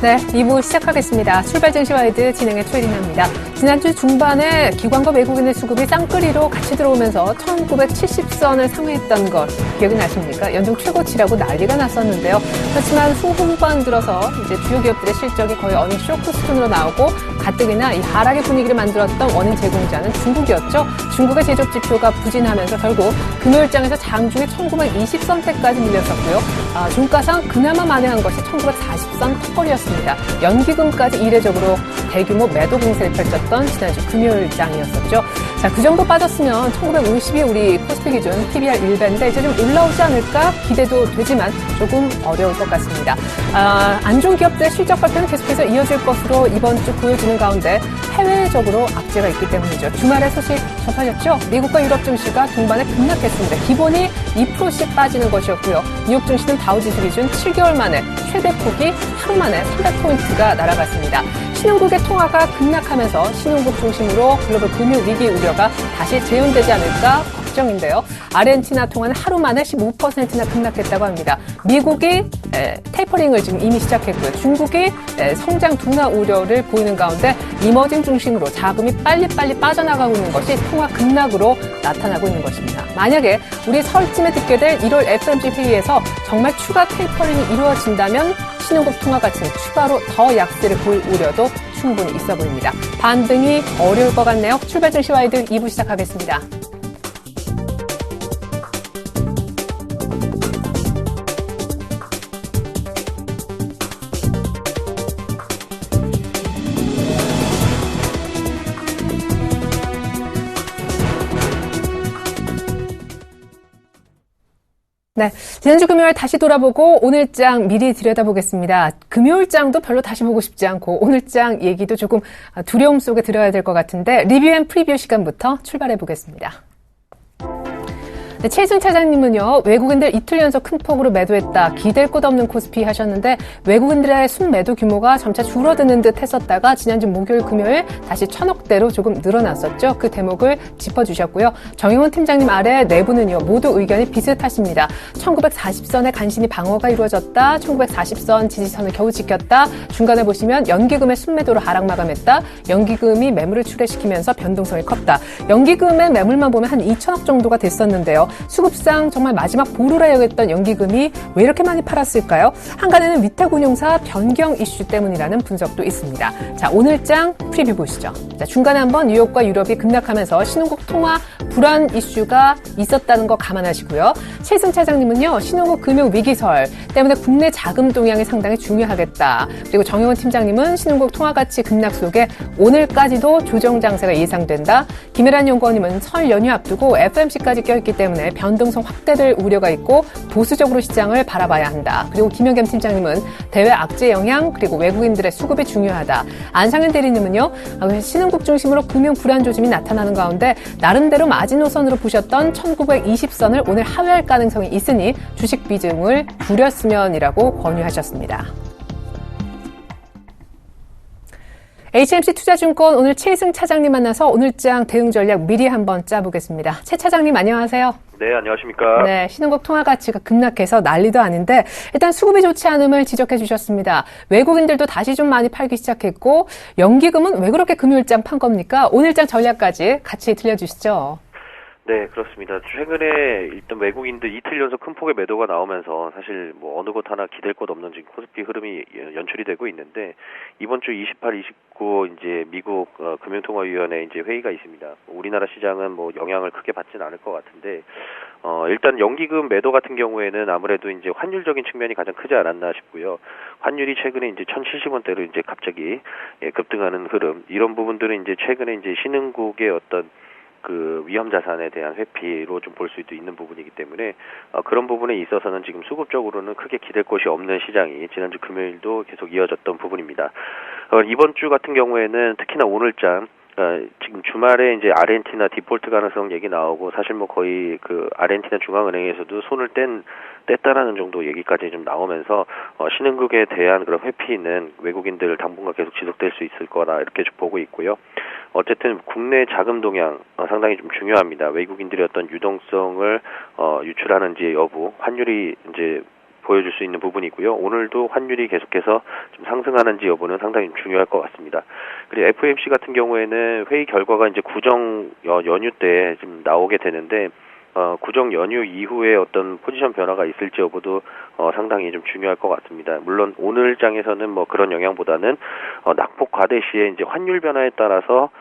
네, 2부 시작하겠습니다. 출발 증시 와이드 진행의 최리나입니다. 지난주 중반에 기관과 외국인의 수급이 쌍끌이로 같이 들어오면서 1970선을 상회했던 것 기억이 나십니까? 연중 최고치라고 난리가 났었는데요. 그렇지만 후반 들어서 이제 주요 기업들의 실적이 거의 어닝 쇼크 수준으로 나오고 가뜩이나 이 하락의 분위기를 만들었던 원인 제공자는 중국이었죠. 중국의 제조업 지표가 부진하면서 결국 금요일장에서 장중에 1920선대까지 밀렸었고요. 중가상 그나마 만회한 것이 1940선 턱걸이였습니다. 연기금까지 이례적으로 대규모 매도 공세를 펼쳤던 지난주 금요일장이었었죠. 자, 그 정도 빠졌으면 1950이 우리 코스피 기준 PBR 1배인데 이제 좀 올라오지 않을까 기대도 되지만 조금 어려울 것 같습니다. 안 좋은 기업들의 실적 발표는 계속해서 이어질 것으로 이번 주 보여지는 가운데 해외적으로 악재가 있기 때문이죠. 주말에 소식 접하셨죠? 미국과 유럽 증시가 동반에 급락했습니다. 기본이 2%씩 빠지는 것이었고요. 뉴욕 증시는 다우지수 기준 7개월 만에 최대 폭이 하루 만에 300포인트가 날아갔습니다. 신흥국의 통화가 급락하면서 신흥국 중심으로 글로벌 금융 위기 우려가 다시 재현되지 않을까 걱정인데요. 아르헨티나 통화는 하루 만에 15%나 급락했다고 합니다. 미국이 테이퍼링을 지금 이미 시작했고요. 중국이 성장 둔화 우려를 보이는 가운데 이머징 중심으로 자금이 빨리빨리 빠져나가고 있는 것이 통화 급락으로 나타나고 있는 것입니다. 만약에 우리 설쯤에 듣게 될 1월 FOMC 회의에서 정말 추가 테이퍼링이 이루어진다면 신흥국 통화 가치는 추가로 더 약세를 보일 우려도 충분히 있어 보입니다. 반등이 어려울 것 같네요. 출발 증시 와이드 2부 시작하겠습니다. 네, 지난주 금요일 다시 돌아보고 오늘장 미리 들여다보겠습니다. 금요일장도 별로 다시 보고 싶지 않고 오늘장 얘기도 조금 두려움 속에 들어야 될 것 같은데 리뷰 앤 프리뷰 시간부터 출발해 보겠습니다. 네, 최희순 차장님은요, 외국인들 이틀 연속 큰 폭으로 매도했다. 기댈 곳 없는 코스피 하셨는데 외국인들의 순매도 규모가 점차 줄어드는 듯 했었다가 지난주 목요일 금요일 다시 1000억대로 조금 늘어났었죠. 그 대목을 짚어주셨고요. 정영훈 팀장님 아래 내부는요, 모두 의견이 비슷하십니다. 1940선의 간신히 방어가 이루어졌다. 1940선 지지선을 겨우 지켰다. 중간에 보시면 연기금의 순매도로 하락 마감했다. 연기금이 매물을 출회시키면서 변동성이 컸다. 연기금의 매물만 보면 한 2천억 정도가 됐었는데요. 수급상 정말 마지막 보루라 여겼던 연기금이 왜 이렇게 많이 팔았을까요? 한간에는 위탁운용사 변경 이슈 때문이라는 분석도 있습니다. 자, 오늘장 프리뷰 보시죠. 자, 중간에 한번 뉴욕과 유럽이 급락하면서 신흥국 통화 불안 이슈가 있었다는 거 감안하시고요. 최승 차장님은요, 신흥국 금융 위기설 때문에 국내 자금 동향이 상당히 중요하겠다. 그리고 정영원 팀장님은 신흥국 통화 가치 급락 속에 오늘까지도 조정 장세가 예상된다. 김혜란 연구원님은 설 연휴 앞두고 FOMC까지 껴있기 때문에 변동성 확대될 우려가 있고 보수적으로 시장을 바라봐야 한다. 그리고 김영겸 팀장님은 대외 악재 영향 그리고 외국인들의 수급이 중요하다. 안상현 대리님은요, 신흥국 중심으로 금융 불안 조짐이 나타나는 가운데 나름대로 마지노선으로 보셨던 1920선을 오늘 하회할 가능성이 있으니 주식 비중을 줄였으면이라고 권유하셨습니다. HMC 투자증권 오늘 최희승 차장님 만나서 오늘장 대응 전략 미리 한번 짜보겠습니다. 최 차장님 안녕하세요. 네, 안녕하십니까. 네, 신흥국 통화 가치가 급락해서 난리도 아닌데 일단 수급이 좋지 않음을 지적해 주셨습니다. 외국인들도 다시 좀 많이 팔기 시작했고 연기금은 왜 그렇게 금요일장 판 겁니까? 오늘장 전략까지 같이 들려주시죠. 네, 그렇습니다. 최근에 일단 외국인들 이틀 연속 큰 폭의 매도가 나오면서 사실 뭐 어느 곳 하나 기댈 곳 없는 지금 코스피 흐름이 연출이 되고 있는데 이번 주 28, 29 이제 미국 금융통화위원회 이제 회의가 있습니다. 우리나라 시장은 뭐 영향을 크게 받지는 않을 것 같은데 일단 연기금 매도 같은 경우에는 아무래도 이제 환율적인 측면이 가장 크지 않았나 싶고요. 환율이 최근에 이제 1,070원대로 이제 갑자기 급등하는 흐름 이런 부분들은 이제 최근에 이제 신흥국의 어떤 그 위험 자산에 대한 회피로 좀 볼 수도 있는 부분이기 때문에 그런 부분에 있어서는 지금 수급적으로는 크게 기댈 곳이 없는 시장이 지난주 금요일도 계속 이어졌던 부분입니다. 이번 주 같은 경우에는 특히나 오늘장 지금 주말에 이제 아르헨티나 디폴트 가능성 얘기 나오고 사실 뭐 거의 그 아르헨티나 중앙은행에서도 손을 뗐다라는 정도 얘기까지 좀 나오면서 신흥국에 대한 그런 회피는 외국인들 당분간 계속 지속될 수 있을 거라 이렇게 좀 보고 있고요. 어쨌든 국내 자금 동향 상당히 좀 중요합니다. 외국인들의 어떤 유동성을 유출하는지 여부, 환율이 이제 보여줄 수 있는 부분이고요. 오늘도 환율이 계속해서 좀 상승하는지 여부는 상당히 중요할 것 같습니다. 그리고 FOMC 같은 경우에는 회의 결과가 이제 구정 연휴 때 좀 나오게 되는데 구정 연휴 이후에 어떤 포지션 변화가 있을지 여부도 상당히 좀 중요할 것 같습니다. 물론 오늘 장에서는 뭐 그런 영향보다는 낙폭 과대 시에 이제 환율 변화에 따라서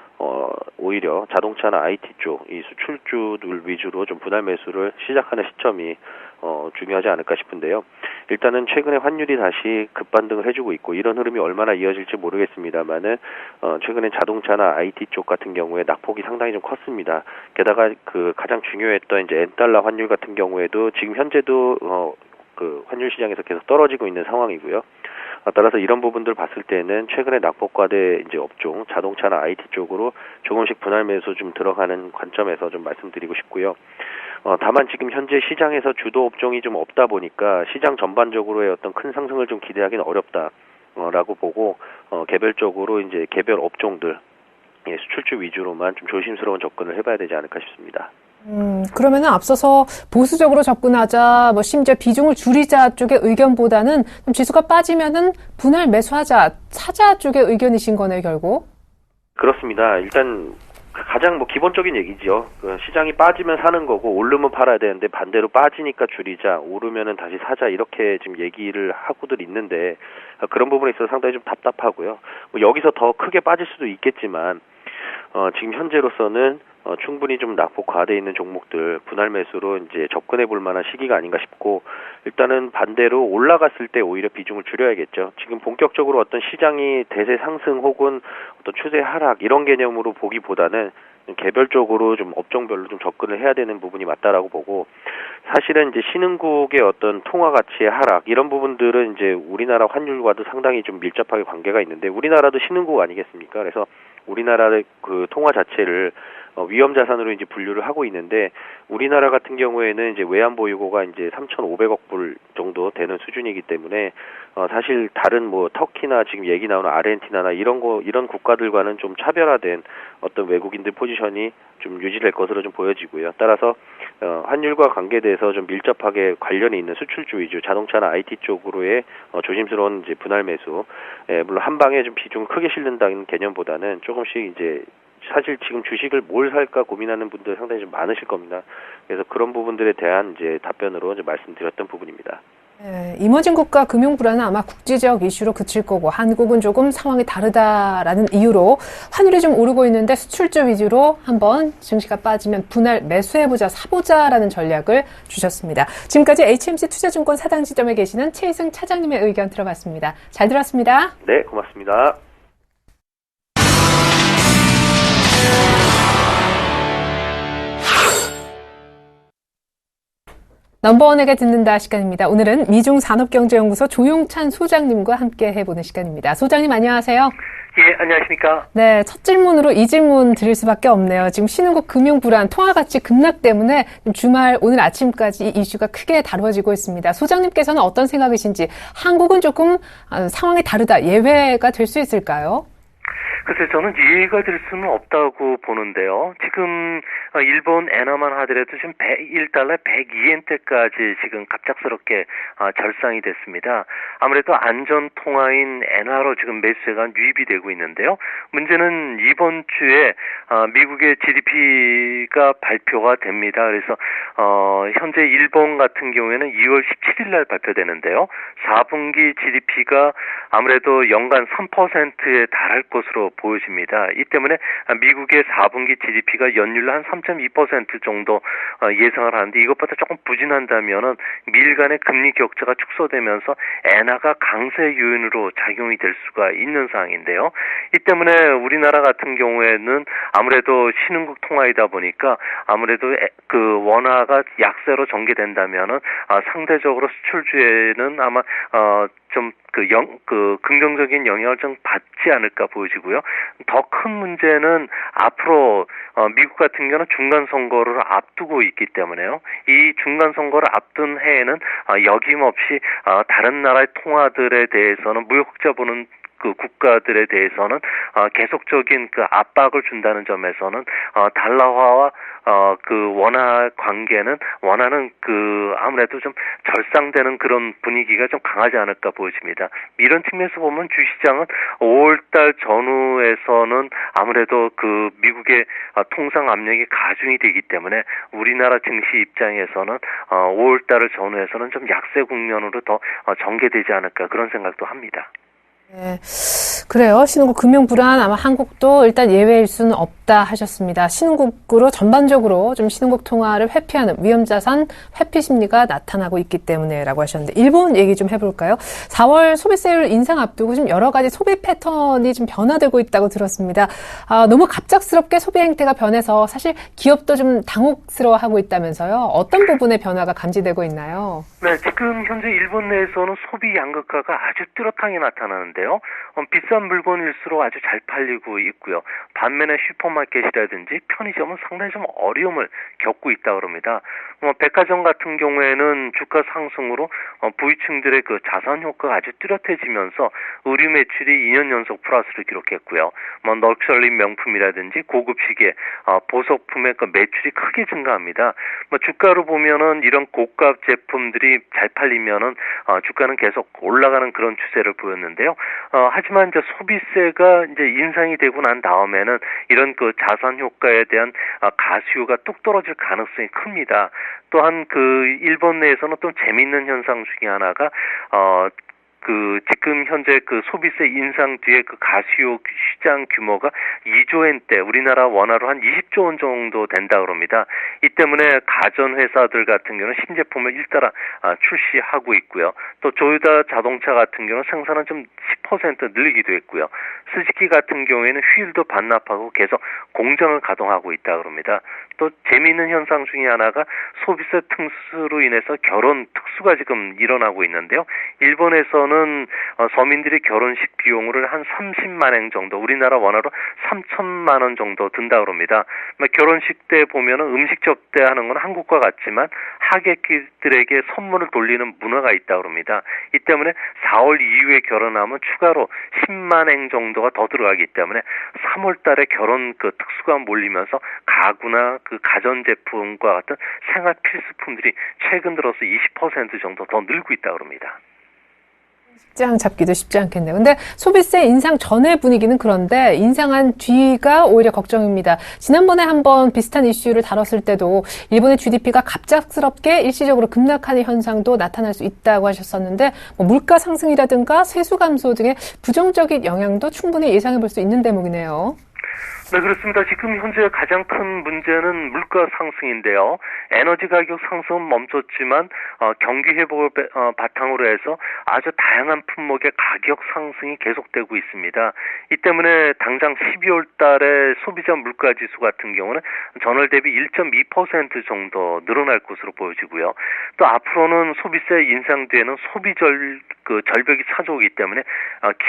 오히려 자동차나 IT 쪽 이 수출주들 위주로 좀 분할 매수를 시작하는 시점이 중요하지 않을까 싶은데요. 일단은 최근에 환율이 다시 급반등을 해주고 있고 이런 흐름이 얼마나 이어질지 모르겠습니다만은 최근에 자동차나 IT 쪽 같은 경우에 낙폭이 상당히 좀 컸습니다. 게다가 그 가장 중요했던 이제 엔달러 환율 같은 경우에도 지금 현재도 그 환율 시장에서 계속 떨어지고 있는 상황이고요. 따라서 이런 부분들 봤을 때는 최근에 낙폭과대 이제 업종, 자동차나 IT 쪽으로 조금씩 분할 매수 좀 들어가는 관점에서 좀 말씀드리고 싶고요. 다만 지금 현재 시장에서 주도 업종이 좀 없다 보니까 시장 전반적으로의 어떤 큰 상승을 좀 기대하기는 어렵다라고 보고 개별적으로 이제 개별 업종들 수출주 위주로만 좀 조심스러운 접근을 해봐야 되지 않을까 싶습니다. 그러면은 앞서서 보수적으로 접근하자, 뭐 심지어 비중을 줄이자 쪽의 의견보다는 좀 지수가 빠지면은 분할 매수하자, 사자 쪽의 의견이신 거네요, 결국. 그렇습니다. 일단 가장 뭐 기본적인 얘기죠. 시장이 빠지면 사는 거고 오르면 팔아야 되는데 반대로 빠지니까 줄이자, 오르면은 다시 사자 이렇게 지금 얘기를 하고들 있는데 그런 부분에 있어서 상당히 좀 답답하고요. 뭐 여기서 더 크게 빠질 수도 있겠지만 지금 현재로서는 충분히 좀 낙폭 과대에 있는 종목들 분할 매수로 이제 접근해 볼 만한 시기가 아닌가 싶고, 일단은 반대로 올라갔을 때 오히려 비중을 줄여야겠죠. 지금 본격적으로 어떤 시장이 대세 상승 혹은 어떤 추세 하락 이런 개념으로 보기보다는 개별적으로 좀 업종별로 좀 접근을 해야 되는 부분이 맞다라고 보고, 사실은 이제 신흥국의 어떤 통화 가치의 하락 이런 부분들은 이제 우리나라 환율과도 상당히 좀 밀접하게 관계가 있는데, 우리나라도 신흥국 아니겠습니까? 그래서 우리나라의 그 통화 자체를 위험 자산으로 이제 분류를 하고 있는데, 우리나라 같은 경우에는 이제 외환 보유고가 이제 3,500억 불 정도 되는 수준이기 때문에 사실 다른 뭐 터키나 지금 얘기 나오는 아르헨티나나 이런 국가들과는 좀 차별화된 어떤 외국인들 포지션이 좀 유지될 것으로 좀 보여지고요. 따라서 환율과 관계돼서 좀 밀접하게 관련이 있는 수출주 위주 자동차나 IT 쪽으로의 조심스러운 이제 분할 매수, 물론 한 방에 좀 비중을 크게 실는다는 개념보다는 조금씩 이제 사실 지금 주식을 뭘 살까 고민하는 분들 상당히 좀 많으실 겁니다. 그래서 그런 부분들에 대한 이제 답변으로 이제 말씀드렸던 부분입니다. 네, 이머징 국가 금융 불안은 아마 국제적 이슈로 그칠 거고, 한국은 조금 상황이 다르다라는 이유로 환율이 좀 오르고 있는데 수출주 위주로 한번 증시가 빠지면 분할 매수해보자, 사보자라는 전략을 주셨습니다. 지금까지 HMC 투자증권 사당 지점에 계시는 최희승 차장님의 의견 들어봤습니다. 잘 들었습니다. 네, 고맙습니다. 넘버원에게 듣는다 시간입니다. 오늘은 미중산업경제연구소 조용찬 소장님과 함께 해보는 시간입니다. 소장님 안녕하세요. 예, 안녕하십니까. 네, 첫 질문으로 이 질문 드릴 수밖에 없네요. 지금 신흥국 금융 불안, 통화가치 급락 때문에 주말 오늘 아침까지 이 이슈가 크게 다뤄지고 있습니다. 소장님께서는 어떤 생각이신지, 한국은 조금 상황이 다르다, 예외가 될 수 있을까요? 글쎄, 저는 이해가 될 수는 없다고 보는데요. 지금 일본 엔화만 하더라도 지금 1달러 102엔대까지 지금 갑작스럽게 절상이 됐습니다. 아무래도 안전 통화인 엔화로 지금 매수세가 유입이 되고 있는데요. 문제는 이번 주에 미국의 GDP가 발표가 됩니다. 그래서 현재 일본 같은 경우에는 2월 17일 날 발표되는데요. 4분기 GDP가 아무래도 연간 3%에 달할 것으로 보여집니다. 이 때문에 미국의 4분기 GDP가 연율로 한 3.2% 정도 예상을 하는데, 이것보다 조금 부진한다면은 미일 간의 금리 격차가 축소되면서 엔화가 강세 요인으로 작용이 될 수가 있는 상황인데요. 이 때문에 우리나라 같은 경우에는 아무래도 신흥국 통화이다 보니까 아무래도 그 원화가 약세로 전개된다면은 상대적으로 수출주에는 아마 좀 긍정적인 영향을 좀 받지 않을까 보여지고요. 더 큰 문제는 앞으로 미국 같은 경우는 중간 선거를 앞두고 있기 때문에요. 이 중간 선거를 앞둔 해에는 여김없이 다른 나라의 통화들에 대해서는 무역 흑자 보는 그 국가들에 대해서는 계속적인 그 압박을 준다는 점에서는 달러화와 그 원화 관계는 원화는 그 아무래도 좀 절상되는 그런 분위기가 좀 강하지 않을까 보여집니다. 이런 측면에서 보면 주시장은 5월달 전후에서는 아무래도 그 미국의 통상 압력이 가중이 되기 때문에 우리나라 증시 입장에서는 5월달을 전후에서는 좀 약세 국면으로 더 전개되지 않을까 그런 생각도 합니다. 네, 그래요. 신흥국 금융 불안 아마 한국도 일단 예외일 수는 없다 하셨습니다. 신흥국으로 전반적으로 좀 신흥국 통화를 회피하는 위험자산 회피 심리가 나타나고 있기 때문에라고 하셨는데 일본 얘기 좀 해볼까요? 4월 소비세율 인상 앞두고 좀 여러 가지 소비 패턴이 좀 변화되고 있다고 들었습니다. 너무 갑작스럽게 소비 행태가 변해서 사실 기업도 좀 당혹스러워하고 있다면서요. 어떤 부분의 변화가 감지되고 있나요? 네, 지금 현재 일본 내에서는 소비 양극화가 아주 뚜렷하게 나타나는데요. 비싼 물건일수록 아주 잘 팔리고 있고요. 반면에 슈퍼마켓이라든지 편의점은 상당히 좀 어려움을 겪고 있다고 합니다. 백화점 같은 경우에는 주가 상승으로 부유층들의 그 자산 효과가 아주 뚜렷해지면서 의류 매출이 2년 연속 플러스를 기록했고요. 럭셔리 명품이라든지 고급 시계, 보석품의 그 매출이 크게 증가합니다. 주가로 보면은 이런 고가 제품들이 잘 팔리면은 주가는 계속 올라가는 그런 추세를 보였는데요. 하지만 이제 소비세가 이제 인상이 되고 난 다음에는 이런 그 자산 효과에 대한 가수요가 뚝 떨어질 가능성이 큽니다. 또한 그 일본 내에서는 또 재미있는 현상 중에 하나가 그 지금 현재 그 소비세 인상 뒤에 그 가수요 시장 규모가 2조 엔대, 우리나라 원화로 한 20조 원 정도 된다 그럽니다. 이 때문에 가전 회사들 같은 경우는 신제품을 잇따라 출시하고 있고요. 또 조요다 자동차 같은 경우는 생산은 좀 10% 늘리기도 했고요. 스즈키 같은 경우에는 휴일도 반납하고 계속 공장을 가동하고 있다 그럽니다. 또 재미있는 현상 중에 하나가 소비세 특수로 인해서 결혼 특수가 지금 일어나고 있는데요. 일본에서는 서민들이 결혼식 비용을 한 30만 엔 정도, 우리나라 원화로 3천만 원 정도 든다 그럽니다. 결혼식 때 보면은 음식 접대하는 건 한국과 같지만 하객들에게 선물을 돌리는 문화가 있다 그럽니다. 이 때문에 4월 이후에 결혼하면 추가로 10만 엔 정도가 더 들어가기 때문에 3월 달에 결혼 그 특수가 몰리면서 가구나 그 가전제품과 같은 생활 필수품들이 최근 들어서 20% 정도 더 늘고 있다 그럽니다. 시장 잡기도 쉽지 않겠네요. 근데 소비세 인상 전의 분위기는 그런데 인상한 뒤가 오히려 걱정입니다. 지난번에 한번 비슷한 이슈를 다뤘을 때도 일본의 GDP가 갑작스럽게 일시적으로 급락하는 현상도 나타날 수 있다고 하셨었는데 물가 상승이라든가 세수 감소 등의 부정적인 영향도 충분히 예상해 볼 수 있는 대목이네요. 네, 그렇습니다. 지금 현재 가장 큰 문제는 물가 상승인데요. 에너지 가격 상승은 멈췄지만 경기 회복을 바탕으로 해서 아주 다양한 품목의 가격 상승이 계속되고 있습니다. 이 때문에 당장 12월 달에 소비자 물가 지수 같은 경우는 전월 대비 1.2% 정도 늘어날 것으로 보여지고요. 또 앞으로는 소비세 인상 뒤에는 절벽이 찾아오기 때문에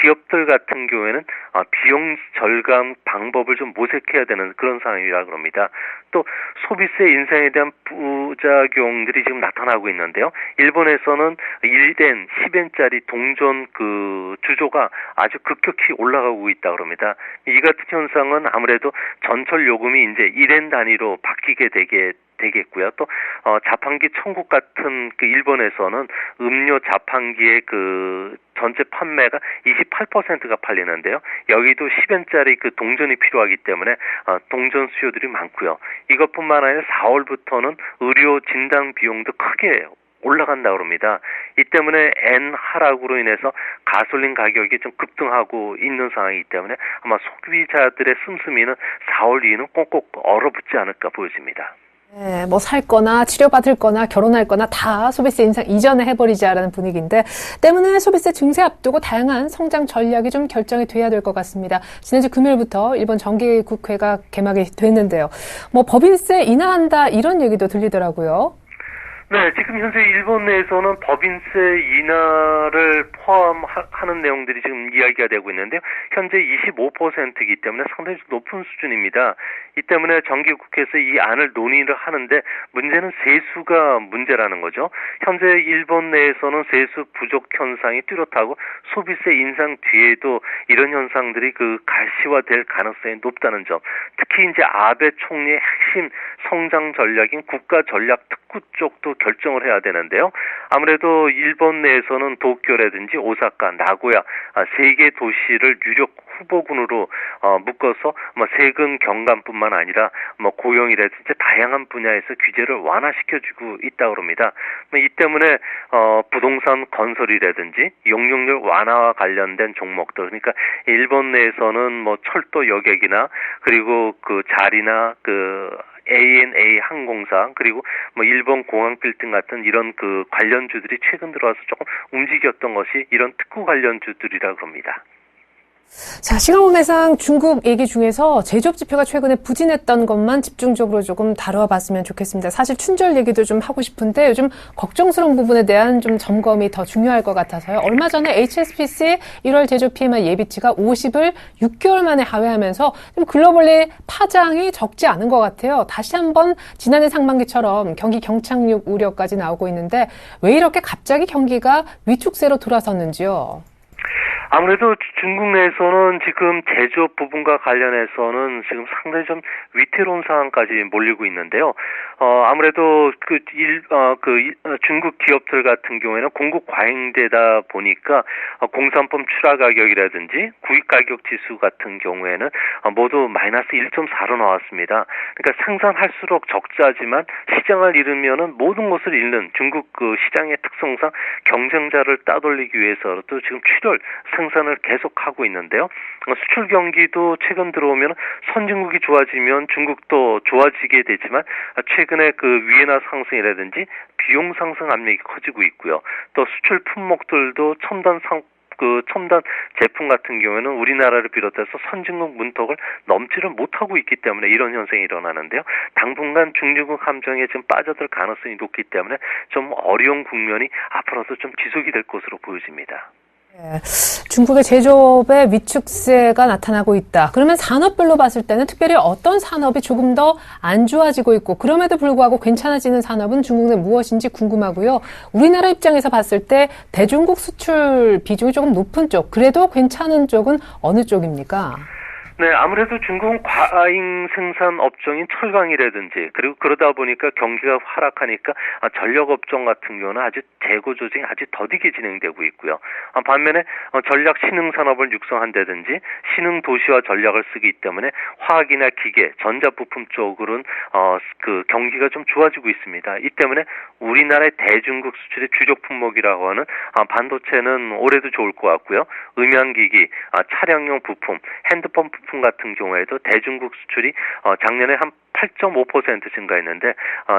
기업들 같은 경우에는 비용 절감 방법을 좀 모색해야 되는 그런 상황이라고 합니다. 또 소비세 인상에 대한 부작용들이 지금 나타나고 있는데요. 일본에서는 1엔, 10엔짜리 동전 그 주조가 아주 급격히 올라가고 있다고 합니다. 이 같은 현상은 아무래도 전철 요금이 이제 1엔 단위로 바뀌게 되겠고요. 또 자판기 천국 같은 그 일본에서는 음료 자판기의 그 전체 판매가 28%가 팔리는데요. 여기도 10엔짜리 그 동전이 필요하기 때문에 동전 수요들이 많고요. 이것뿐만 아니라 4월부터는 의료 진단 비용도 크게 올라간다고 합니다. 이 때문에 엔 하락으로 인해서 가솔린 가격이 좀 급등하고 있는 상황이기 때문에 아마 소비자들의 씀씀이는 4월 이후는 꼭꼭 얼어붙지 않을까 보여집니다. 네, 살 거나 치료받을 거나 결혼할 거나 다 소비세 인상 이전에 해버리자라는 분위기인데 때문에 소비세 증세 앞두고 다양한 성장 전략이 좀 결정이 돼야 될 것 같습니다. 지난주 금요일부터 일본 정기국회가 개막이 됐는데요. 법인세 인하한다 이런 얘기도 들리더라고요. 네, 지금 현재 일본 내에서는 법인세 인하를 포함하는 내용들이 지금 이야기가 되고 있는데요. 현재 25%이기 때문에 상당히 높은 수준입니다. 이 때문에 정기국회에서 이 안을 논의를 하는데 문제는 세수가 문제라는 거죠. 현재 일본 내에서는 세수 부족 현상이 뚜렷하고 소비세 인상 뒤에도 이런 현상들이 가시화될 가능성이 높다는 점. 특히 이제 아베 총리의 핵심 성장 전략인 국가 전략 특구 쪽도 결정을 해야 되는데요. 아무래도 일본 내에서는 도쿄라든지 오사카, 나고야 세 개 도시를 유력 후보군으로 묶어서 세금 경감뿐만 아니라 고용이라든지 다양한 분야에서 규제를 완화시켜주고 있다고 합니다. 이 때문에 부동산 건설이라든지 용적률 완화와 관련된 종목들, 그러니까 일본 내에서는 철도 여객이나 그리고 자리나 ANA 항공사 그리고 일본 공항 빌딩 같은 이런 관련주들이 최근 들어와서 조금 움직였던 것이 이런 특구 관련주들이라고 합니다. 자, 시간관계상 중국 얘기 중에서 제조업 지표가 최근에 부진했던 것만 집중적으로 조금 다뤄 봤으면 좋겠습니다. 사실 춘절 얘기도 좀 하고 싶은데 요즘 걱정스러운 부분에 대한 좀 점검이 더 중요할 것 같아서요. 얼마 전에 HSBC 1월 제조 PMI 예비치가 50을 6개월 만에 하회하면서 좀 글로벌리 파장이 적지 않은 것 같아요. 다시 한번 지난해 상반기처럼 경기 경착륙 우려까지 나오고 있는데 왜 이렇게 갑자기 경기가 위축세로 돌아섰는지요? 아무래도 중국 내에서는 지금 제조업 부분과 관련해서는 지금 상당히 좀 위태로운 상황까지 몰리고 있는데요. 아무래도 중국 기업들 같은 경우에는 공급 과잉되다 보니까 공산품 출하 가격이라든지 구입 가격 지수 같은 경우에는 모두 마이너스 1.4로 나왔습니다. 그러니까 생산할수록 적자지만 시장을 잃으면은 모든 것을 잃는 중국 시장의 특성상 경쟁자를 따돌리기 위해서도 지금 생산을 계속하고 있는데요. 수출 경기도 최근 들어오면 선진국이 좋아지면 중국도 좋아지게 되지만 최근에 위엔화 상승이라든지 비용 상승 압력이 커지고 있고요. 또 수출 품목들도 첨단 제품 같은 경우에는 우리나라를 비롯해서 선진국 문턱을 넘지를 못하고 있기 때문에 이런 현상이 일어나는데요. 당분간 중진국 함정에 좀 빠져들 가능성이 높기 때문에 좀 어려운 국면이 앞으로도 좀 지속이 될 것으로 보여집니다. 네, 중국의 제조업의 위축세가 나타나고 있다. 그러면 산업별로 봤을 때는 특별히 어떤 산업이 조금 더 안 좋아지고 있고 그럼에도 불구하고 괜찮아지는 산업은 중국 내 무엇인지 궁금하고요. 우리나라 입장에서 봤을 때 대중국 수출 비중이 조금 높은 쪽, 그래도 괜찮은 쪽은 어느 쪽입니까? 네, 아무래도 중국은 과잉 생산 업종인 철강이라든지 그리고 그러다 보니까 경기가 하락하니까 전력 업종 같은 경우는 아주 재고 조정이 아주 더디게 진행되고 있고요. 반면에 전략 신흥 산업을 육성한다든지 신흥 도시화 전략을 쓰기 때문에 화학이나 기계, 전자부품 쪽으로는 경기가 좀 좋아지고 있습니다. 이 때문에 우리나라의 대중국 수출의 주력 품목이라고 하는 반도체는 올해도 좋을 것 같고요. 음향기기, 차량용 부품, 핸드폰 부품 같은 경우에도 대중국 수출이 작년에 한 8.5% 증가했는데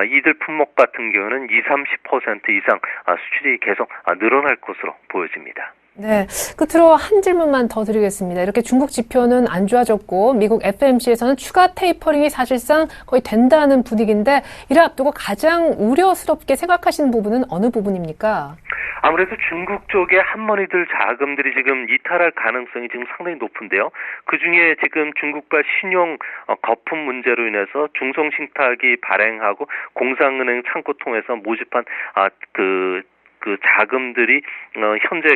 이들 품목 같은 경우는 20-30% 이상 수출이 계속 늘어날 것으로 보여집니다. 네, 끝으로 한 질문만 더 드리겠습니다. 이렇게 중국 지표는 안 좋아졌고 미국 FMC에서는 추가 테이퍼링이 사실상 거의 된다는 분위기인데 이를 앞두고 가장 우려스럽게 생각하시는 부분은 어느 부분입니까? 아무래도 중국 쪽에 한머니들 자금들이 지금 이탈할 가능성이 지금 상당히 높은데요. 그중에 지금 중국발 신용 거품 문제로 인해서 중성신탁이 발행하고 공상은행 창구 통해서 모집한 자금들이 현재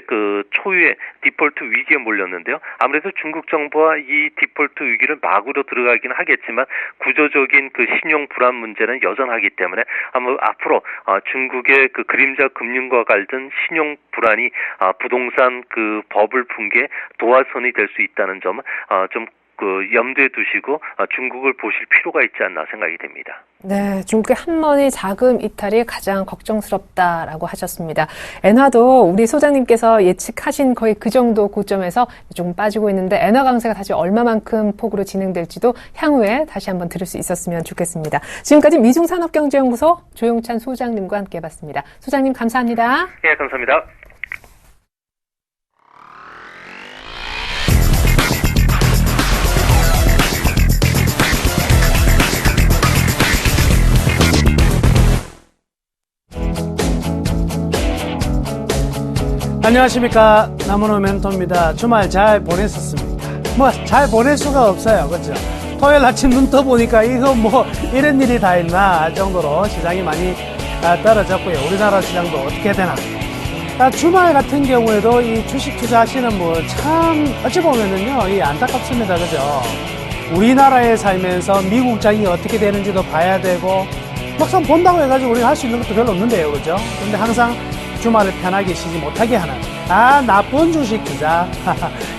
초유의 디폴트 위기에 몰렸는데요. 아무래도 중국 정부와 이 디폴트 위기를 막으로 들어가긴 하겠지만 구조적인 신용 불안 문제는 여전하기 때문에 앞으로 중국의 그림자 금융과 관련 신용 불안이 부동산 버블 붕괴 도화선이 될 수 있다는 점은 좀 염두에 두시고 중국을 보실 필요가 있지 않나 생각이 됩니다. 네, 중국의 한머니 자금 이탈이 가장 걱정스럽다라고 하셨습니다. 엔화도 우리 소장님께서 예측하신 거의 그 정도 고점에서 조금 빠지고 있는데 엔화 강세가 다시 얼마만큼 폭으로 진행될지도 향후에 다시 한번 들을 수 있었으면 좋겠습니다. 지금까지 미중산업경제연구소 조용찬 소장님과 함께 해봤습니다. 소장님 감사합니다. 네, 감사합니다. 안녕하십니까. 남은호 멘토입니다. 주말 잘 보냈었습니까? 뭐 잘 보낼 수가 없어요. 그렇죠? 토요일 아침 눈 떠보니까 이거 뭐 이런 일이 다 있나 할 정도로 시장이 많이 떨어졌고요. 우리나라 시장도 어떻게 되나. 주말 같은 경우에도 이 주식 투자하시는 분 참 어찌 보면은요, 이 안타깝습니다. 그죠? 우리나라에 살면서 미국장이 어떻게 되는지도 봐야 되고, 막상 본다고 해가지고 우리가 할 수 있는 것도 별로 없는데요. 그죠? 근데 항상 주말을 편하게 쉬지 못하게 하는, 나쁜 주식 투자.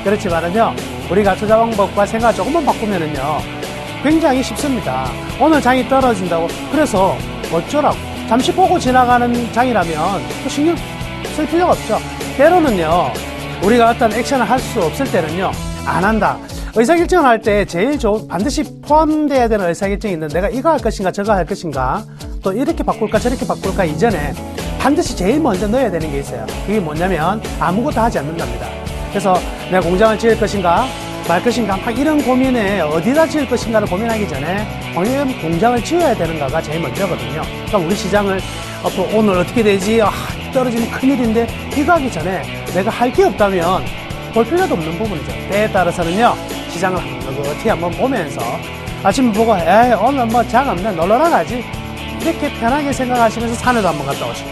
그렇지만은요, 우리가 투자 방법과 생각을 조금만 바꾸면은요, 굉장히 쉽습니다. 오늘 장이 떨어진다고, 그래서 어쩌라고. 잠시 보고 지나가는 장이라면 또 신경 쓸 필요가 없죠. 때로는요, 우리가 어떤 액션을 할 수 없을 때는요, 안 한다. 의사결정을 할 때 제일 반드시 포함되어야 되는 의사결정이 있는데, 내가 이거 할 것인가 저거 할 것인가, 또 이렇게 바꿀까 저렇게 바꿀까 이전에 반드시 제일 먼저 넣어야 되는 게 있어요. 그게 뭐냐면 아무것도 하지 않는답니다. 그래서 내가 공장을 지을 것인가 말 것인가 막 이런 고민에 어디다 지을 것인가를 고민하기 전에 과연 공장을 지어야 되는가가 제일 먼저거든요. 그러니까 우리 시장을 앞으로 오늘 어떻게 되지? 떨어지면 큰일인데 이거 하기 전에 내가 할 게 없다면 볼 필요도 없는 부분이죠. 때에 따라서는요, 시장을 어떻게 한번 보면서 아침 보고 오늘 뭐 장 없네 놀러나 가지, 이렇게 편하게 생각하시면서 산에도 한번 갔다 오시고,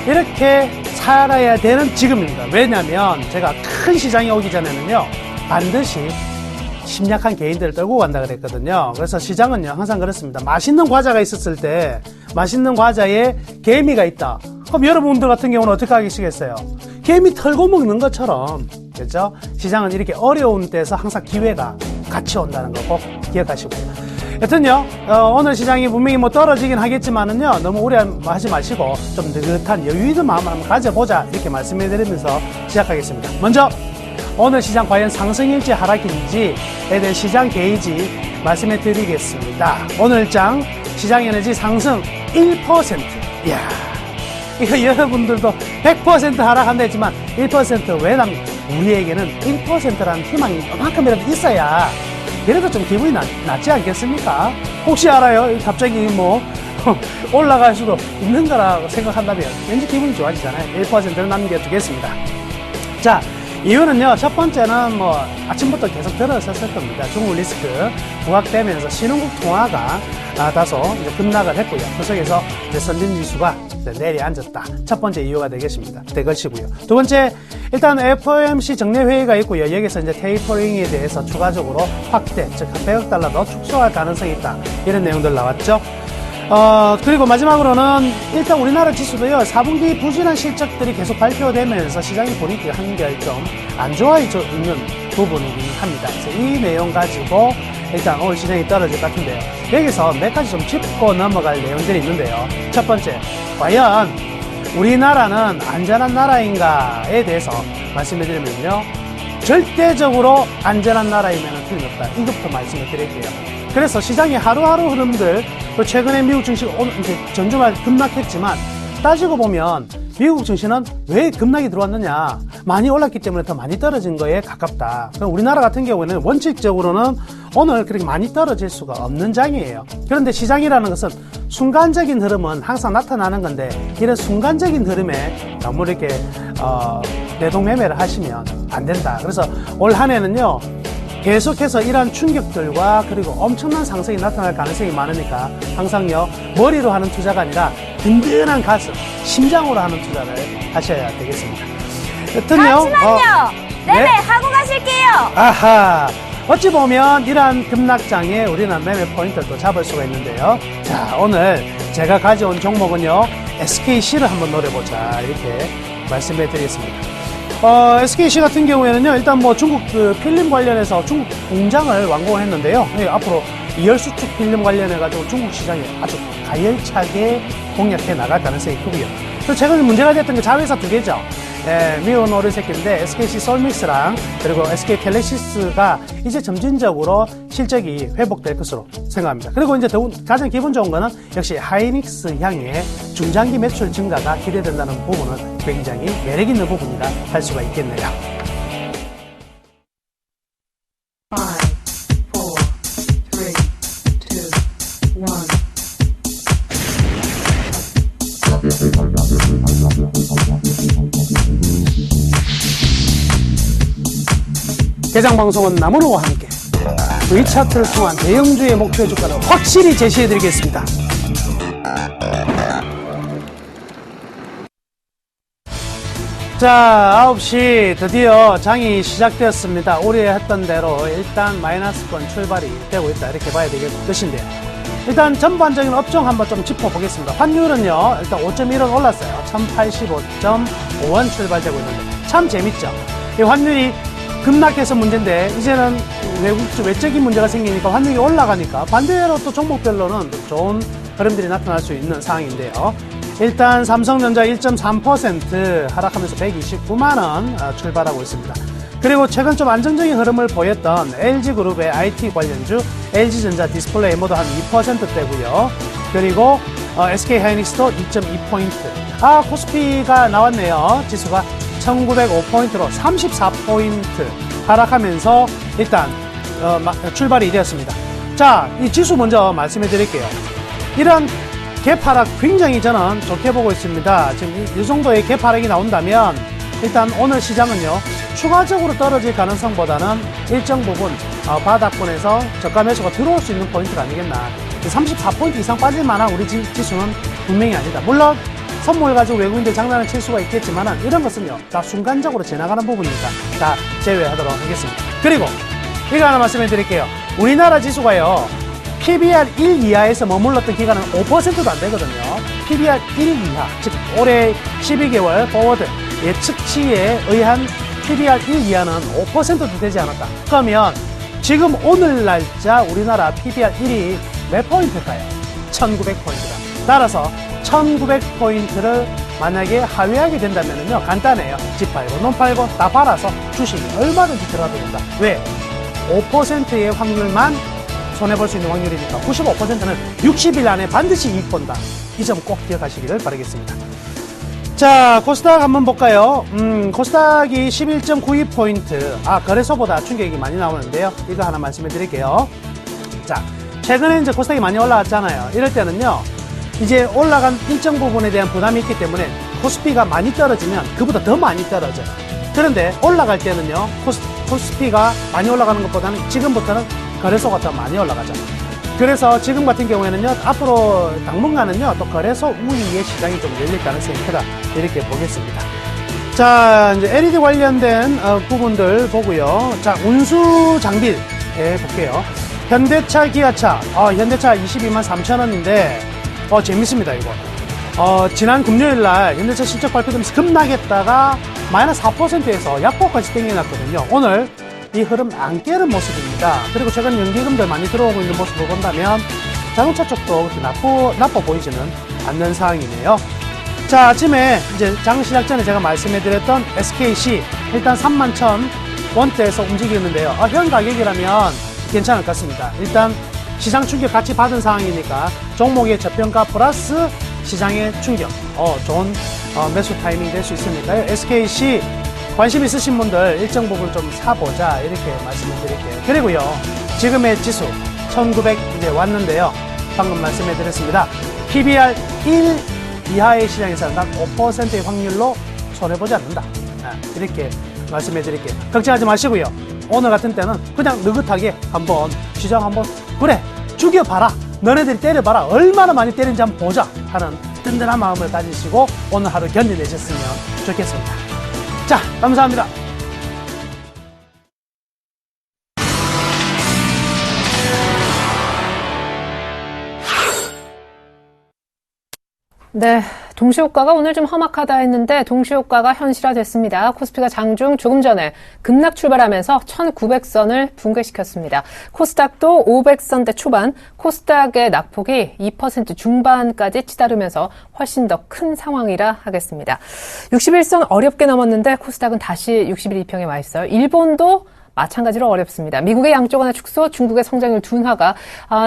이렇게 살아야 되는 지금입니다. 왜냐면 제가 큰 시장이 오기 전에는요, 반드시 심약한 개인들을 떨고 간다 그랬거든요. 그래서 시장은요, 항상 그렇습니다. 맛있는 과자가 있었을 때 맛있는 과자에 개미가 있다. 그럼 여러분들 같은 경우는 어떻게 하시겠어요? 개미 털고 먹는 것처럼, 그렇죠? 시장은 이렇게 어려운 때에서 항상 기회가 같이 온다는 거 꼭 기억하시고요. 여튼요, 오늘 시장이 분명히 뭐 떨어지긴 하겠지만은요, 너무 우려하지 마시고 좀 느긋한 여유 있는 마음을 한번 가져보자, 이렇게 말씀해드리면서 시작하겠습니다. 먼저 오늘 시장 과연 상승일지 하락일지에 대한 시장 게이지 말씀해 드리겠습니다. 오늘 장 시장 에너지 상승 1%. 이야, 이거 여러분들도 100% 하락한다 했지만 1% 왜 납니까? 우리에게는 1%라는 희망이 이만큼이라도 있어야 그래도 좀 기분이 낫지 않겠습니까? 혹시 알아요? 갑자기 뭐 올라갈 수도 있는 거라고 생각한다면 왠지 기분이 좋아지잖아요. 1%를 남겨두겠습니다. 자, 이유는요, 첫 번째는 뭐 아침부터 계속 들어섰을 겁니다. 중국 리스크 부각되면서 신흥국 통화가 다소 이제 급락을 했고요. 그 속에서 이제 선진지수가 내려앉았다. 첫 번째 이유가 되겠습니다. 되것이고요. 두 번째, 일단 FOMC 정례회의가 있고요. 여기서 이제 테이퍼링에 대해서 추가적으로 확대, 즉 100억 달러 더 축소할 가능성이 있다. 이런 내용들 나왔죠. 그리고 마지막으로는 일단 우리나라 지수도요, 4분기 부진한 실적들이 계속 발표되면서 시장의 분위기가 한결 좀 안 좋아져 있는 부분이긴 합니다. 그래서 이 내용 가지고 일단 오늘 시장이 떨어질 것 같은데요. 여기서 몇 가지 좀 짚고 넘어갈 내용들이 있는데요. 첫 번째, 과연 우리나라는 안전한 나라인가에 대해서 말씀해 드리면요, 절대적으로 안전한 나라이면 틀림없다. 이것부터 말씀을 드릴게요. 그래서 시장의 하루하루 흐름들, 또 최근에 미국 증시 오늘 이제 전주말 급락했지만 따지고 보면 미국 증시는 왜 급락이 들어왔느냐, 많이 올랐기 때문에 더 많이 떨어진 거에 가깝다. 그럼 우리나라 같은 경우에는 원칙적으로는 오늘 그렇게 많이 떨어질 수가 없는 장이에요. 그런데 시장이라는 것은 순간적인 흐름은 항상 나타나는 건데, 이런 순간적인 흐름에 너무 이렇게 내동매매를 하시면 안 된다. 그래서 올 한 해는요, 계속해서 이러한 충격들과 그리고 엄청난 상승이 나타날 가능성이 많으니까 항상요, 머리로 하는 투자가 아니라 든든한 가슴, 심장으로 하는 투자를 하셔야 되겠습니다. 여튼요, 잠시만요. 네네, 하고 가실게요. 아하, 어찌 보면 이러한 급락장에 우리는 매매 포인트를 또 잡을 수가 있는데요. 자, 오늘 제가 가져온 종목은요, SKC를 한번 노려보자, 이렇게 말씀해 드리겠습니다. SKC 같은 경우에는요, 일단 뭐 중국 그 필름 관련해서 중국 공장을 완공을 했는데요. 앞으로 이열수축 필름 관련해가지고 중국 시장에 아주 가열차게 공략해 나갈 가능성이 크고요. 또 최근에 문제가 됐던 게 자회사 두 개죠. 미온 오리새끼인데 SKC 솔믹스랑 그리고 SK텔레시스가 이제 점진적으로 실적이 회복될 것으로 생각합니다. 그리고 이제 가장 기분 좋은 거는 역시 하이닉스 향의 중장기 매출 증가가 기대된다는 부분은 굉장히 매력 있는 부분이라 할 수가 있겠네요. 5, 4, 3, 2, 1. 개장방송은 나무로와 함께 V차트를 통한 대형주의 목표 주가를 확실히 제시해드리겠습니다. 자, 9시 드디어 장이 시작되었습니다. 우리 했던 대로 일단 마이너스권 출발이 되고 있다, 이렇게 봐야 되겠는 뜻인데요. 일단 전반적인 업종 한번 좀 짚어보겠습니다. 환율은요, 일단 5.1원 올랐어요. 1085.5원 출발되고 있는데 참 재밌죠. 이 환율이 급락해서 문제인데 이제는 외적인 문제가 생기니까 환율이 올라가니까 반대로 또 종목별로는 좋은 흐름들이 나타날 수 있는 상황인데요. 일단 삼성전자 1.3% 하락하면서 129만원 출발하고 있습니다. 그리고 최근 좀 안정적인 흐름을 보였던 LG그룹의 IT 관련주 LG전자 디스플레이 모두 한 2%대고요. 그리고 SK하이닉스도 2.2포인트. 코스피가 나왔네요. 지수가 1905포인트로 34포인트 하락하면서 일단 출발이 되었습니다. 자, 이 지수 먼저 말씀해 드릴게요. 이런 갭 하락 굉장히 저는 좋게 보고 있습니다. 지금 이 정도의 갭 하락이 나온다면 일단 오늘 시장은요, 추가적으로 떨어질 가능성보다는 일정 부분 바닥권에서 저가 매수가 들어올 수 있는 포인트가 아니겠나. 34포인트 이상 빠질 만한 우리 지수는 분명히 아니다. 물론 선물 가지고 외국인들 장난을 칠 수가 있겠지만 이런 것은요, 다 순간적으로 지나가는 부분이니까 다 제외하도록 하겠습니다. 그리고 이거 하나 말씀해 드릴게요. 우리나라 지수가요, PBR 1 이하에서 머물렀던 기간은 5%도 안 되거든요. PBR 1 이하, 즉 올해 12개월 포워드 예측치에 의한 PBR 1 이하는 5%도 되지 않았다. 그러면 지금 오늘 날짜 우리나라 PBR 1이 몇 포인트일까요? 1900포인트다. 따라서 1900포인트를 만약에 하회하게 된다면요, 간단해요. 집 팔고 논 팔고 다 팔아서 주식이 얼마든지 들어가도 된다. 왜? 5%의 확률만 손해볼 수 있는 확률이니까 95%는 60일 안에 반드시 이익 본다. 이 점 꼭 기억하시기를 바라겠습니다. 자, 코스닥 한번 볼까요? 코스닥이 11.92포인트. 거래소보다 충격이 많이 나오는데요. 이거 하나 말씀해 드릴게요. 자, 최근에 이제 코스닥이 많이 올라왔잖아요. 이럴 때는요, 이제 올라간 일정 부분에 대한 부담이 있기 때문에 코스피가 많이 떨어지면 그보다 더 많이 떨어져요. 그런데 올라갈 때는요, 코스피가 많이 올라가는 것보다는 지금부터는 거래소가 더 많이 올라가죠. 그래서 지금 같은 경우에는요, 앞으로 당분간은요, 또 거래소 우위의 시장이 좀 열릴 가능성이 크다, 이렇게 보겠습니다. 자, 이제 LED 관련된 부분들 보고요. 자, 운수 장비 볼게요. 현대차, 기아차. 현대차 22만 3천원인데 재밌습니다, 이거. 지난 금요일 날 현대차 실적 발표되면서 급락했다가 마이너스 4%에서 약보까지 땡겨놨거든요. 오늘 이 흐름 안 깨는 모습입니다. 그리고 최근 연기금들 많이 들어오고 있는 모습을 본다면 자동차 쪽도 그렇게 나빠 보이지는 않는 상황이네요. 자, 아침에 이제 장 시작 전에 제가 말씀해드렸던 SKC 일단 31,000원대에서 움직이는데요. 현 가격이라면 괜찮을 것 같습니다. 일단 시장 충격 같이 받은 상황이니까 종목의 저평가 플러스 시장의 충격, 좋은 매수 타이밍 될 수 있으니까요. SKC 관심 있으신 분들 일정 부분 좀 사보자, 이렇게 말씀을 드릴게요. 그리고요, 지금의 지수 1900 이제 왔는데요. 방금 말씀해 드렸습니다. PBR 1 이하의 시장에서는 단 5%의 확률로 손해보지 않는다. 이렇게 말씀해 드릴게요. 걱정하지 마시고요. 오늘 같은 때는 그냥 느긋하게 한번 시장 한번 그래 죽여봐라, 너네들이 때려봐라, 얼마나 많이 때리는지 한번 보자 하는 든든한 마음을 가지시고 오늘 하루 견뎌내셨으면 좋겠습니다. 자, 감사합니다. 네, 동시효과가 오늘 좀 험악하다 했는데 동시효과가 현실화됐습니다. 코스피가 장중 조금 전에 급락 출발하면서 1900선을 붕괴시켰습니다. 코스닥도 500선대 초반, 코스닥의 낙폭이 2% 중반까지 치달으면서 훨씬 더 큰 상황이라 하겠습니다. 61선 어렵게 넘었는데 코스닥은 다시 61 이평에 와 있어요. 일본도 마찬가지로 어렵습니다. 미국의 양적 완화 축소, 중국의 성장률 둔화가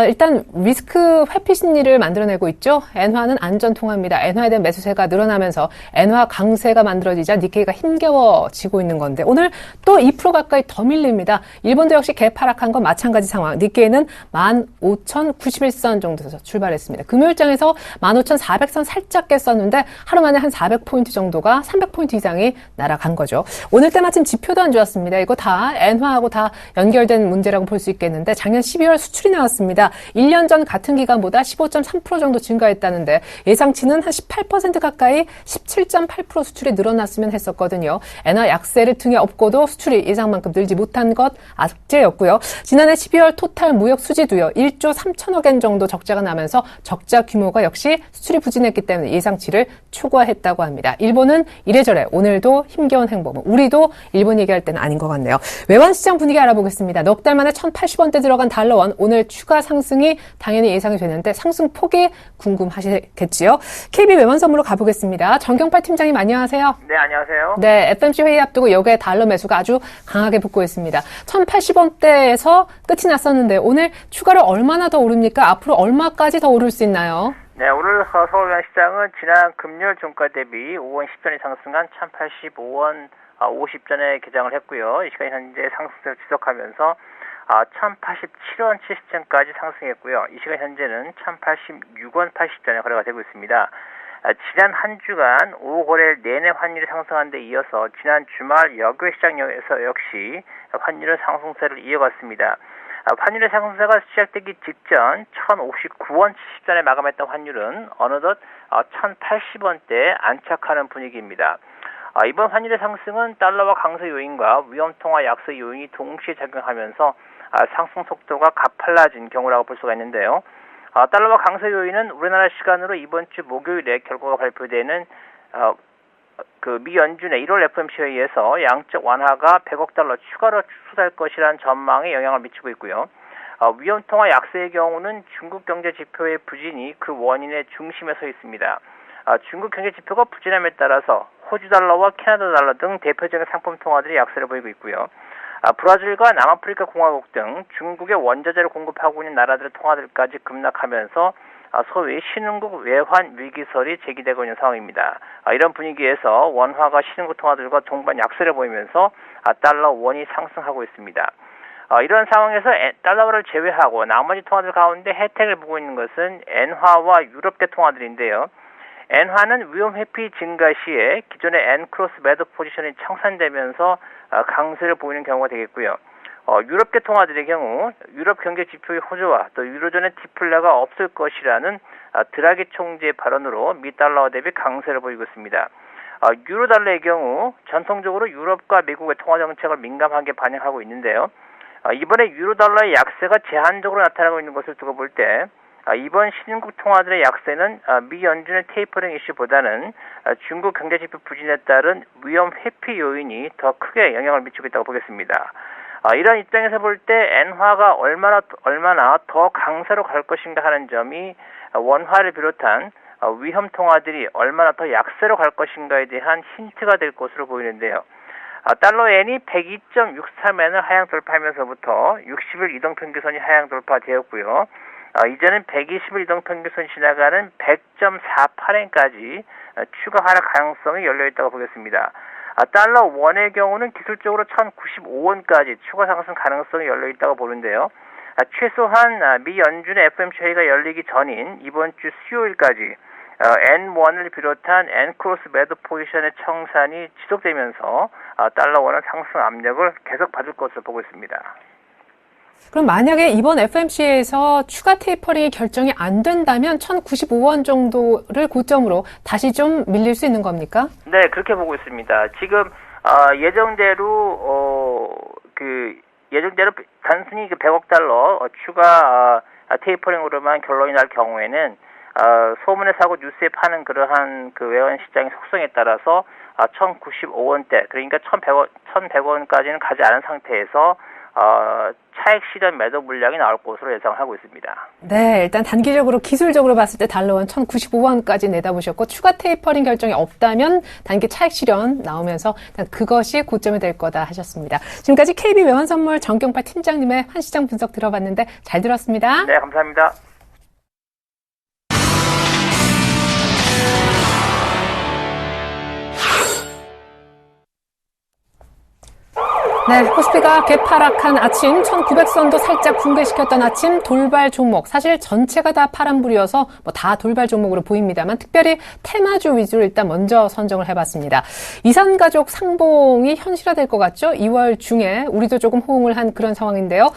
일단 리스크 회피 심리를 만들어내고 있죠. 엔화는 안전통화입니다. 엔화에 대한 매수세가 늘어나면서 엔화 강세가 만들어지자 니케이가 힘겨워지고 있는 건데 오늘 또 2% 가까이 더 밀립니다. 일본도 역시 개파락한 건 마찬가지 상황. 니케이는 15,091선 정도에서 출발했습니다. 금요일장에서 15,400선 살짝 깼었는데 하루 만에 한 400포인트 정도가 300포인트 이상이 날아간 거죠. 오늘 때마침 지표도 안 좋았습니다. 이거 다 엔화하고 다 연결된 문제라고 볼 수 있겠는데 작년 12월 수출이 나왔습니다. 1년 전 같은 기간보다 15.3% 정도 증가했다는데 예상치는 한 18% 가까이 17.8% 수출이 늘어났으면 했었거든요. 엔화 약세를 등에 업고도 수출이 예상만큼 늘지 못한 것 악재였고요. 지난해 12월 토탈 무역 수지도요. 1조 3천억 엔 정도 적자가 나면서 적자 규모가 역시 수출이 부진했기 때문에 예상치를 초과했다고 합니다. 일본은 이래저래 오늘도 힘겨운 행보, 우리도 일본 얘기할 때는 아닌 것 같네요. 외환시장 분위기 알아보겠습니다. 넉 달 만에 1,080원대 들어간 달러원 오늘 추가 상승이 당연히 예상이 되는데 상승폭이 궁금하시겠지요. KB 외환선물로 가보겠습니다. 정경팔 팀장님 안녕하세요. 네, 안녕하세요. 네, FMC 회의 앞두고 여기에 달러 매수가 아주 강하게 붙고 있습니다. 1,080원대에서 끝이 났었는데 오늘 추가로 얼마나 더 오릅니까? 앞으로 얼마까지 더 오를 수 있나요? 네, 오늘 서울 외환시장은 지난 금요일 종가 대비 5원 10전이 상승한 1,085원 50전에 개장을 했고요. 이 시간 현재 상승세를 지속하면서 1,087원 70전까지 상승했고요. 이 시간 현재는 1,086원 80전에 거래가 되고 있습니다. 지난 한 주간 5거래일 내내 환율이 상승한 데 이어서 지난 주말 여교 시장에서 역시 환율은 상승세를 이어갔습니다. 환율의 상승세가 시작되기 직전 1,059원 70전에 마감했던 환율은 어느덧 1,080원대에 안착하는 분위기입니다. 이번 환율의 상승은 달러와 강세 요인과 위험통화 약세 요인이 동시에 작용하면서 상승 속도가 가팔라진 경우라고 볼 수가 있는데요. 달러와 강세 요인은 우리나라 시간으로 이번 주 목요일에 결과가 발표되는 미 연준의 1월 FOMC 회의에서 양적 완화가 100억 달러 추가로 축소될 것이라는 전망에 영향을 미치고 있고요. 위험통화 약세의 경우는 중국 경제 지표의 부진이 그 원인의 중심에 서 있습니다. 중국 경제 지표가 부진함에 따라서 호주 달러와 캐나다 달러 등 대표적인 상품 통화들이 약세를 보이고 있고요. 브라질과 남아프리카 공화국 등 중국의 원자재를 공급하고 있는 나라들의 통화들까지 급락하면서 소위 신흥국 외환 위기설이 제기되고 있는 상황입니다. 이런 분위기에서 원화가 신흥국 통화들과 동반 약세를 보이면서 달러 원이 상승하고 있습니다. 이런 상황에서 달러화를 제외하고 나머지 통화들 가운데 혜택을 보고 있는 것은 엔화와 유럽계 통화들인데요. 엔화는 위험 회피 증가 시에 기존의 엔크로스 매도 포지션이 청산되면서 강세를 보이는 경우가 되겠고요. 유럽계 통화들의 경우 유럽 경제 지표의 호조와 또 유로존의 디플레가 없을 것이라는 드라기 총재의 발언으로 미 달러화 대비 강세를 보이고 있습니다. 유로 달러의 경우 전통적으로 유럽과 미국의 통화 정책을 민감하게 반영하고 있는데요. 이번에 유로 달러의 약세가 제한적으로 나타나고 있는 것을 두고 볼 때 이번 신흥국 통화들의 약세는 미 연준의 테이퍼링 이슈보다는 중국 경제지표 부진에 따른 위험 회피 요인이 더 크게 영향을 미치고 있다고 보겠습니다. 이런 입장에서 볼 때 엔화가 얼마나 더 강세로 갈 것인가 하는 점이 원화를 비롯한 위험 통화들이 얼마나 더 약세로 갈 것인가에 대한 힌트가 될 것으로 보이는데요. 달러 엔이 102.63엔을 하향 돌파하면서부터 60일 이동평균선이 하향 돌파되었고요. 이제는 120일 이동평균선 지나가는 100.48엔까지 추가 하락 가능성이 열려있다고 보겠습니다. 달러 원의 경우는 기술적으로 1,095원까지 추가 상승 가능성이 열려있다고 보는데요. 최소한 미 연준의 FOMC 회의가 열리기 전인 이번 주 수요일까지 N1을 비롯한 N 크로스 매도 포지션의 청산이 지속되면서 달러 원은 상승 압력을 계속 받을 것으로 보고 있습니다. 그럼 만약에 이번 FOMC에서 추가 테이퍼링이 결정이 안 된다면 1,095원 정도를 고점으로 다시 좀 밀릴 수 있는 겁니까? 네, 그렇게 보고 있습니다. 지금 예정대로 단순히 100억 달러 추가 테이퍼링으로만 결론이 날 경우에는 소문에 사고 뉴스에 파는 그러한 외환 시장의 속성에 따라서 1,095원대 그러니까 1,100원까지는 가지 않은 상태에서 차익 실현 매도 물량이 나올 것으로 예상하고 있습니다. 네, 일단 단기적으로 기술적으로 봤을 때 달러원 1,095원까지 내다보셨고 추가 테이퍼링 결정이 없다면 단기 차익 실현 나오면서 일단 그것이 고점이 될 거다 하셨습니다. 지금까지 KB 외환선물 정경팔 팀장님의 환시장 분석 들어봤는데 잘 들었습니다. 네, 감사합니다. 네, 코스피가 개파락한 아침, 1900선도 살짝 붕괴시켰던 아침, 돌발 종목. 사실 전체가 다 파란불이어서 다 돌발 종목으로 보입니다만 특별히 테마주 위주로 일단 먼저 선정을 해봤습니다. 이산가족 상봉이 현실화될 것 같죠? 2월 중에 우리도 조금 호응을 한 그런 상황인데요.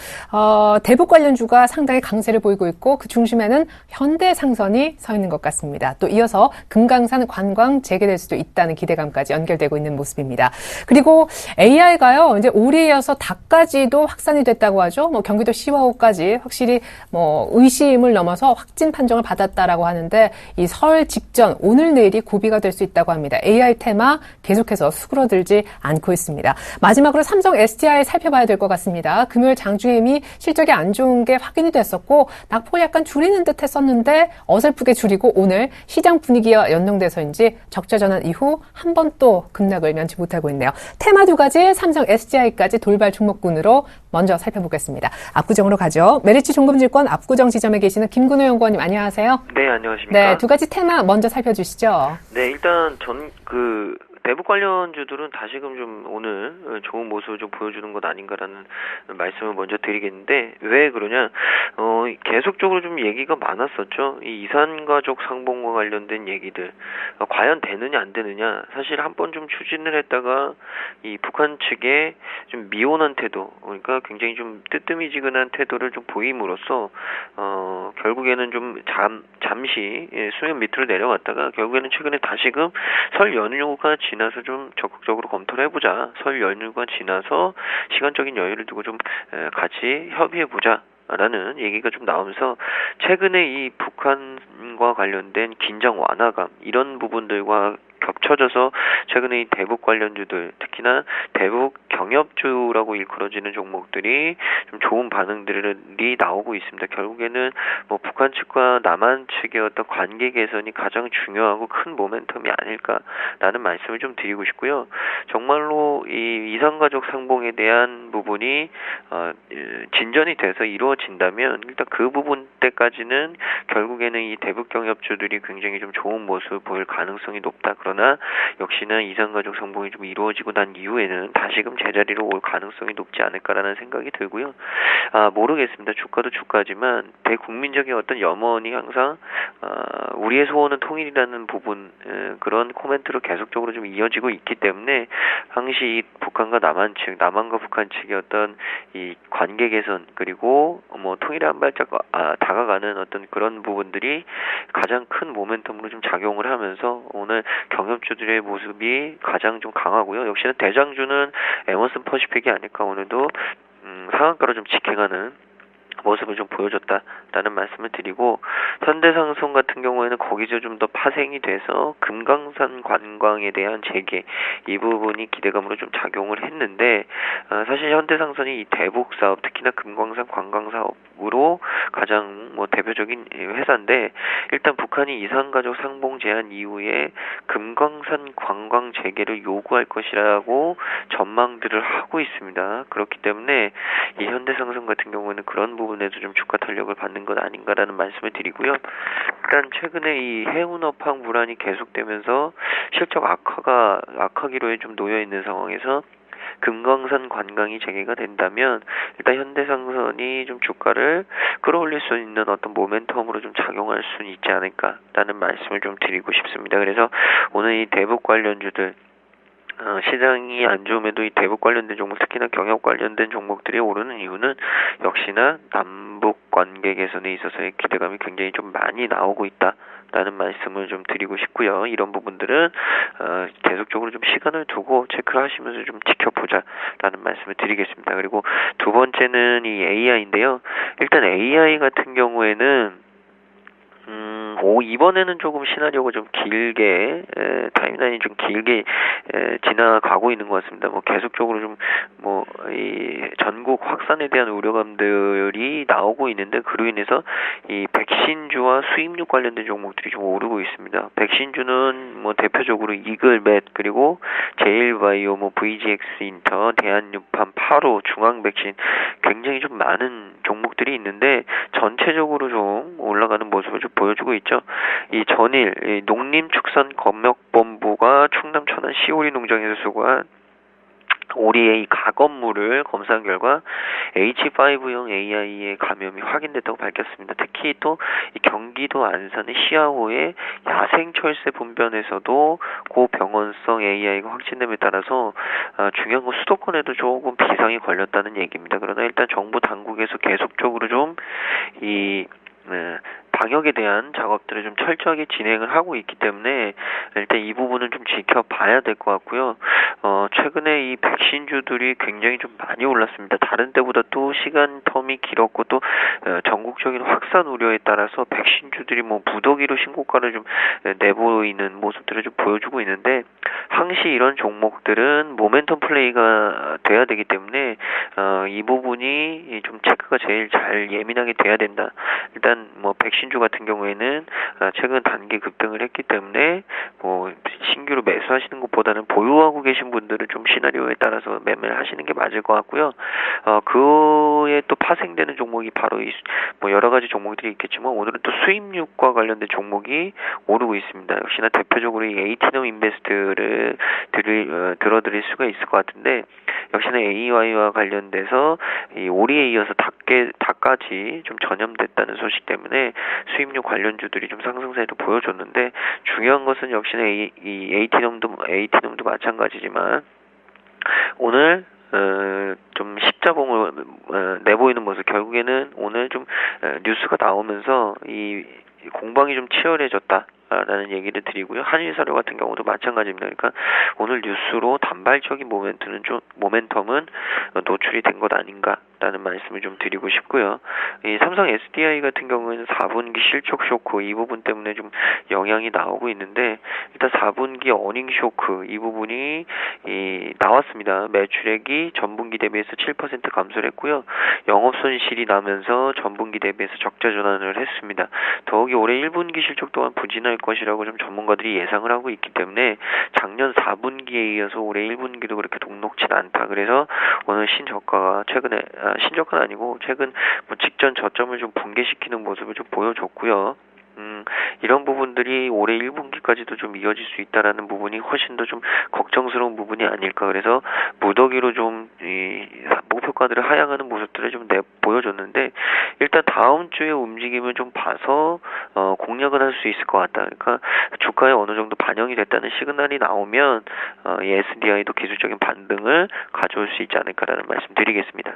대북 관련주가 상당히 강세를 보이고 있고 그 중심에는 현대상선이 서 있는 것 같습니다. 또 이어서 금강산 관광 재개될 수도 있다는 기대감까지 연결되고 있는 모습입니다. 그리고 AI가요, 이제 올해에 이어서 닭까지도 확산이 됐다고 하죠. 경기도 시와호까지 확실히 의심을 넘어서 확진 판정을 받았다라고 하는데 이 설 직전 오늘 내일이 고비가 될 수 있다고 합니다. AI 테마 계속해서 수그러들지 않고 있습니다. 마지막으로 삼성 SDI 살펴봐야 될 것 같습니다. 금요일 장중에미 실적이 안 좋은 게 확인이 됐었고 낙폭을 약간 줄이는 듯 했었는데 어설프게 줄이고 오늘 시장 분위기와 연동돼서인지 적자 전환 이후 한 번 또 급락을 면치 못하고 있네요. 테마 두 가지 삼성 SDI까지 돌발 종목군으로 먼저 살펴보겠습니다. 압구정으로 가죠. 메리츠 종금증권 압구정 지점에 계시는 김근호 연구원님 안녕하세요. 네, 안녕하십니까. 네, 두 가지 테마 먼저 살펴주시죠. 네, 일단 대북 관련주들은 다시금 좀 오늘 좋은 모습을 좀 보여주는 것 아닌가라는 말씀을 먼저 드리겠는데, 왜 그러냐, 계속적으로 좀 얘기가 많았었죠. 이 이산가족 상봉과 관련된 얘기들, 과연 되느냐 안 되느냐, 사실 한 번 좀 추진을 했다가 이 북한 측의 좀 미온한 태도, 그러니까 굉장히 좀 뜨뜨미지근한 태도를 좀 보임으로써 결국에는 좀 잠시 수면 밑으로 내려갔다가 결국에는 최근에 다시금 설 연휴가 지나서 좀 적극적으로 검토를 해보자. 설 연휴가 지나서 시간적인 여유를 두고 좀 같이 협의해보자. 라는 얘기가 좀 나오면서 최근에 이 북한과 관련된 긴장 완화감 이런 부분들과 겹쳐져서 최근에 이 대북 관련주들 특히나 대북 경협주라고 일컬어지는 종목들이 좀 좋은 반응들이 나오고 있습니다. 결국에는 북한 측과 남한 측의 어떤 관계 개선이 가장 중요하고 큰 모멘텀이 아닐까라는 말씀을 좀 드리고 싶고요. 정말로 이 이산가족 상봉에 대한 부분이 진전이 돼서 이루어진다면 일단 그 부분 때까지는 결국에는 이 대북 경협주들이 굉장히 좀 좋은 모습을 보일 가능성이 높다. 그러나 역시나 이산가족 상봉이 좀 이루어지고 난 이후에는 다시금 제자리로 올 가능성이 높지 않을까라는 생각이 들고요. 모르겠습니다. 주가도 주가지만 대국민적인 어떤 염원이 항상 우리의 소원은 통일이라는 부분 그런 코멘트로 계속적으로 좀 이어지고 있기 때문에 항시 북한과 남한 측, 남한과 북한 측의 어떤 이 관계 개선 그리고 통일에 한 발짝 다가가는 어떤 그런 부분들이 가장 큰 모멘텀으로 좀 작용을 하면서 오늘 경협주들의 모습이 가장 좀 강하고요. 역시나 대장주는 에머슨 퍼시픽이 아닐까 오늘도 상한가로 좀 직행하는 모습을 좀 보여줬다라는 말씀을 드리고 현대상선 같은 경우에는 거기서 좀 더 파생이 돼서 금강산 관광에 대한 재개 이 부분이 기대감으로 좀 작용을 했는데 사실 현대상선이 이 대북 사업 특히나 금강산 관광 사업으로 가장 대표적인 회사인데 일단 북한이 이산가족 상봉 제한 이후에 금강산 관광 재개를 요구할 것이라고 전망들을 하고 있습니다. 그렇기 때문에 이 현대상선 같은 경우에는 그런 부분에서 좀 주가 탄력을 받는 것 아닌가라는 말씀을 드리고요. 일단 최근에 이 해운업황 불안이 계속되면서 실적 악화기로에 좀 놓여 있는 상황에서 금강산 관광이 재개가 된다면 일단 현대상선이 좀 주가를 끌어올릴 수 있는 어떤 모멘텀으로 좀 작용할 수는 있지 않을까라는 말씀을 좀 드리고 싶습니다. 그래서 오늘 이 대북 관련주들 시장이 안 좋음에도 이 대북 관련된 종목 특히나 경협 관련된 종목들이 오르는 이유는 역시나 남북 관계 개선에 있어서의 기대감이 굉장히 좀 많이 나오고 있다라는 말씀을 좀 드리고 싶고요. 이런 부분들은 계속적으로 좀 시간을 두고 체크를 하시면서 좀 지켜보자라는 말씀을 드리겠습니다. 그리고 두 번째는 이 AI인데요. 일단 AI 같은 경우에는 이번에는 조금 시나리오가 좀 길게 타임라인이 좀 길게 지나가고 있는 것 같습니다. 계속적으로 좀 이 전국 확산에 대한 우려감들이 나오고 있는데 그로 인해서 이 백신주와 수입육 관련된 종목들이 좀 오르고 있습니다. 백신주는 뭐 대표적으로 이글벳 그리고 제일바이오, 뭐 VGX인터, 대한유판, 파로, 중앙백신 굉장히 좀 많은 종목들이 있는데 전체적으로 좀 올라가는 모습을 좀 보여주고 있죠. 이 전일 이 농림축산검역본부가 충남 천안 시오리 농장에서 수거한 오리의 가건물을 검사한 결과 H5형 AI의 감염이 확인됐다고 밝혔습니다. 특히 또 이 경기도 안산의 시아호의 야생철새 분변에서도 고병원성 AI가 확진됨에 따라서 중요한 건 수도권에도 조금 비상이 걸렸다는 얘기입니다. 그러나 일단 정부 당국에서 계속적으로 좀 방역에 대한 작업들을 좀 철저하게 진행을 하고 있기 때문에 일단 이 부분은 좀 지켜봐야 될 것 같고요. 최근에 이 백신주들이 굉장히 좀 많이 올랐습니다. 다른 때보다 또 시간 텀이 길었고 또 전국적인 확산 우려에 따라서 백신주들이 뭐 무더기로 신고가를 좀 내보이는 모습들을 좀 보여주고 있는데 항시 이런 종목들은 모멘텀 플레이가 돼야 되기 때문에 이 부분이 좀 체크가 제일 잘 예민하게 돼야 된다. 일단 뭐 백신주 같은 경우에는 최근 단기 급등을 했기 때문에 뭐 신규로 매수하시는 것보다는 보유하고 계신 분들은 좀 시나리오에 따라서 매매를 하시는 게 맞을 것 같고요. 그에 또 파생되는 종목이 바로 뭐 여러 가지 종목들이 있겠지만 오늘은 또 수입육과 관련된 종목이 오르고 있습니다. 역시나 대표적으로 이 에이티넘 인베스트를 들어드릴 수가 있을 것 같은데 역시나 AI와 관련돼서 이 오리에 이어서 닭까지 좀 전염됐다는 소식 때문에 수입육 관련주들이 좀 상승세를 보여줬는데 중요한 것은 역시나 이 에이티넘도 마찬가지지만 오늘 좀 십자봉을 내보이는 모습 결국에는 오늘 좀 뉴스가 나오면서 이 공방이 좀 치열해졌다. 라는 얘기를 드리고요. 한일사료 같은 경우도 마찬가지입니다. 그러니까 오늘 뉴스로 단발적인 모멘텀은 노출이 된 것 아닌가라는 말씀을 좀 드리고 싶고요. 이 삼성 SDI 같은 경우에는 4분기 실적 쇼크 이 부분 때문에 좀 영향이 나오고 있는데 일단 4분기 어닝 쇼크 이 부분이 나왔습니다. 매출액이 전분기 대비해서 7% 감소를 했고요. 영업 손실이 나면서 전분기 대비해서 적자 전환을 했습니다. 더욱이 올해 1분기 실적 또한 부진할 것이라고 좀 전문가들이 예상을 하고 있기 때문에 작년 4분기에 이어서 올해 1분기도 그렇게 녹록진 않다. 그래서 오늘 신저가가 신저가는 아니고 최근 뭐 직전 저점을 좀 붕괴시키는 모습을 좀 보여줬고요. 이런 부분들이 올해 1분기까지도 좀 이어질 수 있다라는 부분이 훨씬 더 좀 걱정스러운 부분이 아닐까. 그래서 무더기로 좀 목표가들을 하향하는 모습들을 좀 보여줬는데 일단 다음 주에 움직임을 좀 봐서 공략은 할 수 있을 것 같다. 그러니까 주가에 어느 정도 반영이 됐다는 시그널이 나오면 이 SDI도 기술적인 반등을 가져올 수 있지 않을까라는 말씀드리겠습니다.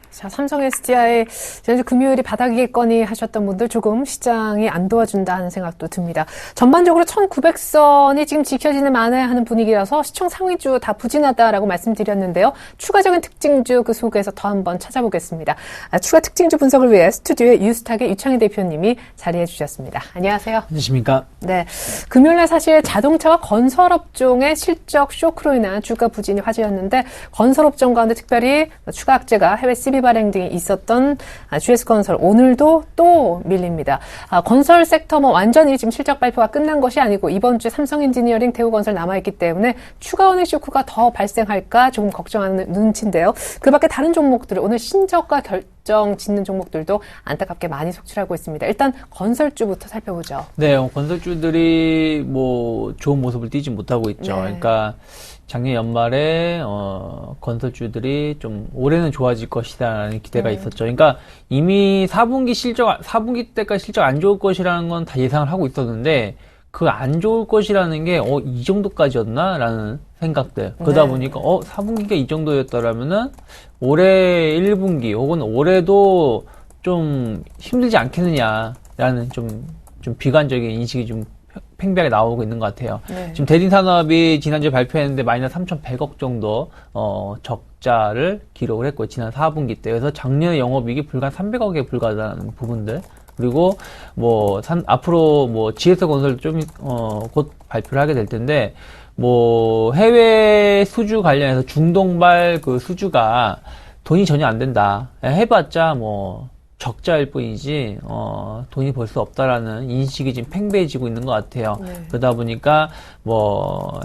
자, 삼성 SDI 지난주 금요일이 바닥이겠거니 하셨던 분들 조금 시장이 안 도와준다 하는 생각도 듭니다. 전반적으로 1900선이 지금 지켜지는 만에 하는 분위기라서 시총 상위주 다 부진하다라고 말씀드렸는데요. 추가적인 특징주 그 속에서 더 한번 찾아보겠습니다. 추가 특징주 분석을 위해 스튜디오에 유스탁의 유창희 대표님이 자리해 주셨습니다. 안녕하세요. 안녕하십니까? 네, 금요일날 사실 자동차와 건설업종의 실적 쇼크로 인한 주가 부진이 화제였는데 건설업종 가운데 특별히 추가 악재가 해외 CB 발행 등이 있었던 GS건설 오늘도 또 밀립니다. 건설 섹터 완전히 지금 실적 발표가 끝난 것이 아니고 이번 주 삼성엔지니어링, 대우건설 남아있기 때문에 추가 어닝 쇼크가 더 발생할까 조금 걱정하는 눈치인데요. 그 밖에 다른 종목들 오늘 신저가 결정 짓는 종목들도 안타깝게 많이 속출하고 있습니다. 일단 건설주부터 살펴보죠. 네, 건설주들이 뭐 좋은 모습을 띄지 못하고 있죠. 네. 그러니까 작년 연말에 건설주들이 좀 올해는 좋아질 것이다라는 기대가 있었죠. 그러니까 이미 4분기 때까지 실적 안 좋을 것이라는 건 다 예상을 하고 있었는데 그 안 좋을 것이라는 게 이 정도까지였나라는 생각들. 그러다 보니까 4분기가 이 정도였더라면은 올해 1분기 혹은 올해도 좀 힘들지 않겠느냐라는 좀 비관적인 인식이 좀 팽배하게 나오고 있는 것 같아요. 네. 지금 대진산업이 지난주에 발표했는데 마이너스 3,100억 정도 적자를 기록을 했고 지난 4분기 때. 그래서 작년에 영업이익이 불과 300억에 불과하다는 부분들. 그리고 앞으로 GS건설 곧 발표를 하게 될 텐데 뭐 해외 수주 관련해서 중동발 그 수주가 돈이 전혀 안 된다. 해봤자 뭐 적자일 뿐이지 돈이 벌 수 없다라는 인식이 지금 팽배해지고 있는 것 같아요. 네. 그러다 보니까 뭐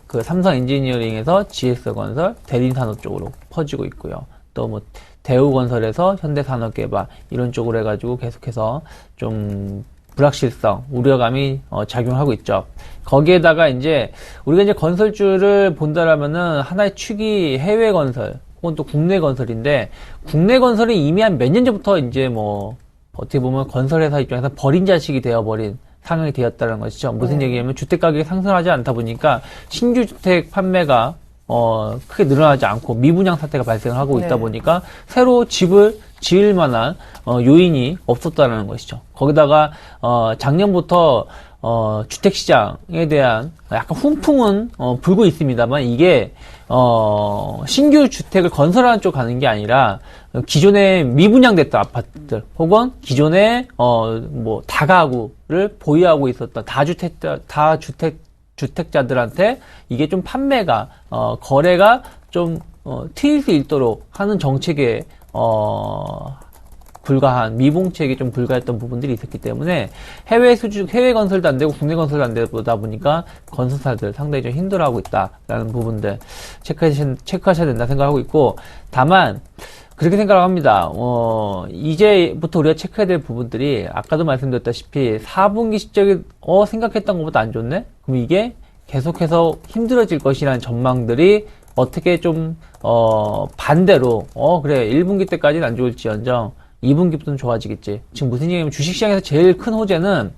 그 삼성 엔지니어링에서 GS건설, 대림산업 쪽으로 퍼지고 있고요. 또 뭐 대우건설에서 현대산업개발 이런 쪽으로 해가지고 계속해서 좀 불확실성, 우려감이 작용하고 있죠. 거기에다가 이제 우리가 이제 건설주를 본다라면은 하나의 축이 해외 건설 혹은 또 국내 건설인데, 국내 건설이 이미 한 몇 년 전부터 이제 뭐 어떻게 보면 건설회사 입장에서 버린 자식이 되어버린 상황이 되었다는 것이죠. 무슨 얘기냐면 주택 가격이 상승하지 않다 보니까 신규 주택 판매가 크게 늘어나지 않고 미분양 사태가 발생을 하고 있다 보니까 새로 집을 지을 만한 요인이 없었다는 것이죠. 거기다가 작년부터 주택시장에 대한 약간 훈풍은 불고 있습니다만, 이게 신규 주택을 건설하는 쪽 가는 게 아니라 기존에 미분양됐던 아파트들 혹은 기존에 뭐 다가구를 보유하고 있었던 주택자들한테 이게 좀 판매가 거래가 좀 트일 수 있도록 하는 정책에 불과한, 미봉책이 좀 불과했던 부분들이 있었기 때문에 해외 건설도 안 되고 국내 건설도 안 되다 보니까 건설사들 상당히 좀 힘들어하고 있다라는 부분들 체크하셔야 된다 생각하고 있고, 다만 그렇게 생각을 합니다. 이제부터 우리가 체크해야 될 부분들이, 아까도 말씀드렸다시피 4분기 실적이 생각했던 것보다 안 좋네? 그럼 이게 계속해서 힘들어질 것이라는 전망들이 어떻게 좀 반대로 그래 1분기 때까지는 안 좋을지언정 2분기부터는 좋아지겠지. 지금 무슨 얘기냐면 주식시장에서 제일 큰 호재는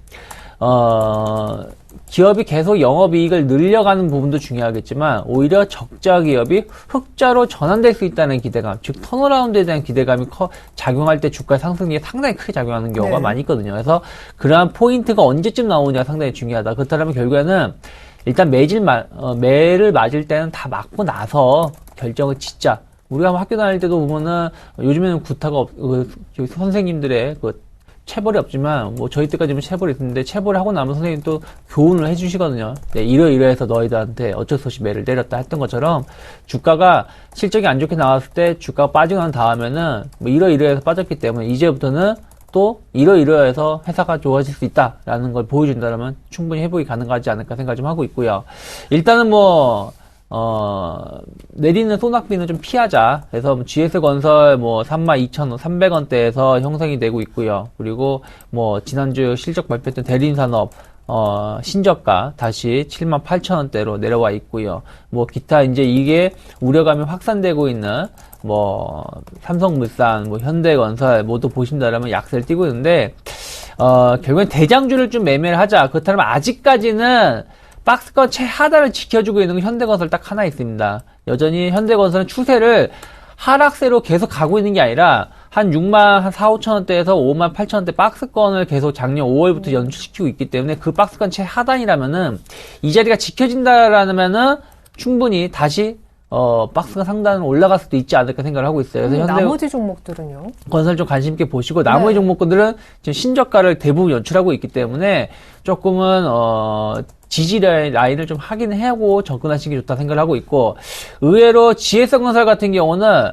기업이 계속 영업이익을 늘려가는 부분도 중요하겠지만 오히려 적자 기업이 흑자로 전환될 수 있다는 기대감, 즉 턴어라운드에 대한 기대감이 작용할 때 주가 상승에 상당히 크게 작용하는 경우가 많이 있거든요. 그래서 그러한 포인트가 언제쯤 나오냐가 상당히 중요하다. 그렇다면 결국에는 일단 매를 맞을 때는 다 맞고 나서 결정을 짓자. 우리가 학교 다닐 때도 보면은 요즘에는 구타가 선생님들의 체벌이 없지만 뭐 저희 때까지는 체벌이 있었는데, 체벌을 하고 나면 선생님이 또 교훈을 해주시거든요. 네, 이러이러해서 너희들한테 어쩔 수 없이 매를 때렸다 했던 것처럼, 주가가 실적이 안 좋게 나왔을 때 주가가 빠지고 난 다음에는 뭐 이러이러해서 빠졌기 때문에 이제부터는 또 이러이러해서 회사가 좋아질 수 있다라는 걸 보여준다면 충분히 회복이 가능하지 않을까 생각 좀 하고 있고요. 일단은 내리는 소낙비는 좀 피하자. 그래서 GS건설 32,300원대에서 형성이 되고 있고요. 그리고 지난주 실적 발표했던 대림산업 신저가 다시 78,000원대로 내려와 있고요. 기타 이제 이게 우려감이 확산되고 있는 삼성물산, 현대건설 모두 보신다라면 약세를 띄고 있는데, 결국엔 대장주를 좀 매매를 하자. 그렇다면 아직까지는 박스권 최하단을 지켜주고 있는 건 현대건설 딱 하나 있습니다. 여전히 현대건설은 추세를 하락세로 계속 가고 있는 게 아니라 한 64,000-5,000원대에서 58,000원대 박스권을 계속 작년 5월부터 연출시키고 있기 때문에 그 박스권 최하단이라면은 이 자리가 지켜진다라면은 충분히 다시 박스가 상단으로 올라갈 수도 있지 않을까 생각을 하고 있어요. 그래서 나머지 종목들은요? 건설 좀 관심 있게 보시고, 나머지 종목들은 지금 신저가를 대부분 연출하고 있기 때문에 조금은 지지 라인을 좀 확인하고 접근하시는 게 좋다 생각을 하고 있고, 의외로 GS건설 같은 경우는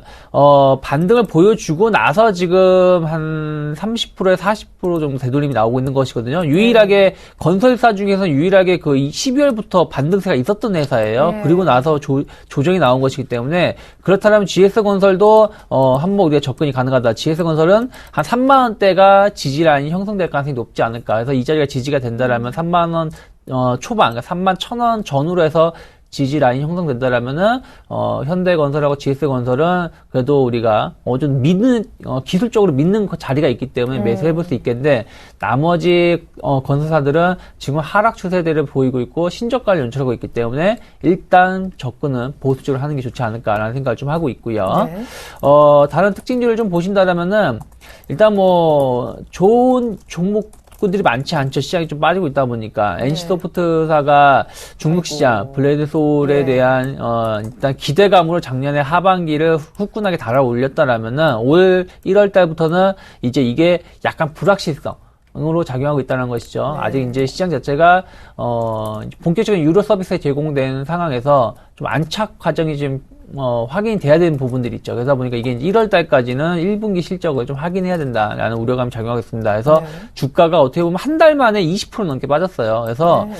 반등을 보여주고 나서 지금 한 30%에서 40% 정도 되돌림이 나오고 있는 것이거든요. 유일하게 건설사 중에서 유일하게 그 12월부터 반등세가 있었던 회사예요. 그리고 나서 조정이 나온 것이기 때문에, 그렇다면 GS건설도 한번 우리가 접근이 가능하다. GS건설은 한 3만 원대가 지지 라인이 형성될 가능성이 높지 않을까. 그래서 이 자리가 지지가 된다라면 3만 원 초반, 그러니까 31,000원 전후로 해서 지지 라인이 형성된다라면은, 현대건설하고 GS건설은 그래도 우리가 좀 기술적으로 믿는 자리가 있기 때문에 매수해볼 수 있겠는데, 나머지, 건설사들은 지금 하락 추세들을 보이고 있고, 신저가를 연출하고 있기 때문에, 일단 접근은 보수적으로 하는 게 좋지 않을까라는 생각을 좀 하고 있고요. 네. 다른 특징들을 좀 보신다라면은, 일단 좋은 종목들이 많지 않죠. 시장이 좀 빠지고 있다 보니까. NC소프트사가 중국시장, 블레드솔에 대한, 일단 기대감으로 작년에 하반기를 후끈하게 달아올렸다라면은, 올 1월 달부터는 이제 이게 약간 불확실성, 으로 작용하고 있다는 것이죠. 네. 아직 이제 시장 자체가 본격적인 유료 서비스에 제공된 상황에서 좀 안착 과정이 좀 확인이 돼야 되는 부분들이 있죠. 그러다 보니까 이게 1월 달까지는 1분기 실적을 좀 확인해야 된다라는 우려감이 작용하겠습니다. 그래서 네. 주가가 어떻게 보면 한 달 만에 20% 넘게 빠졌어요. 그래서 네.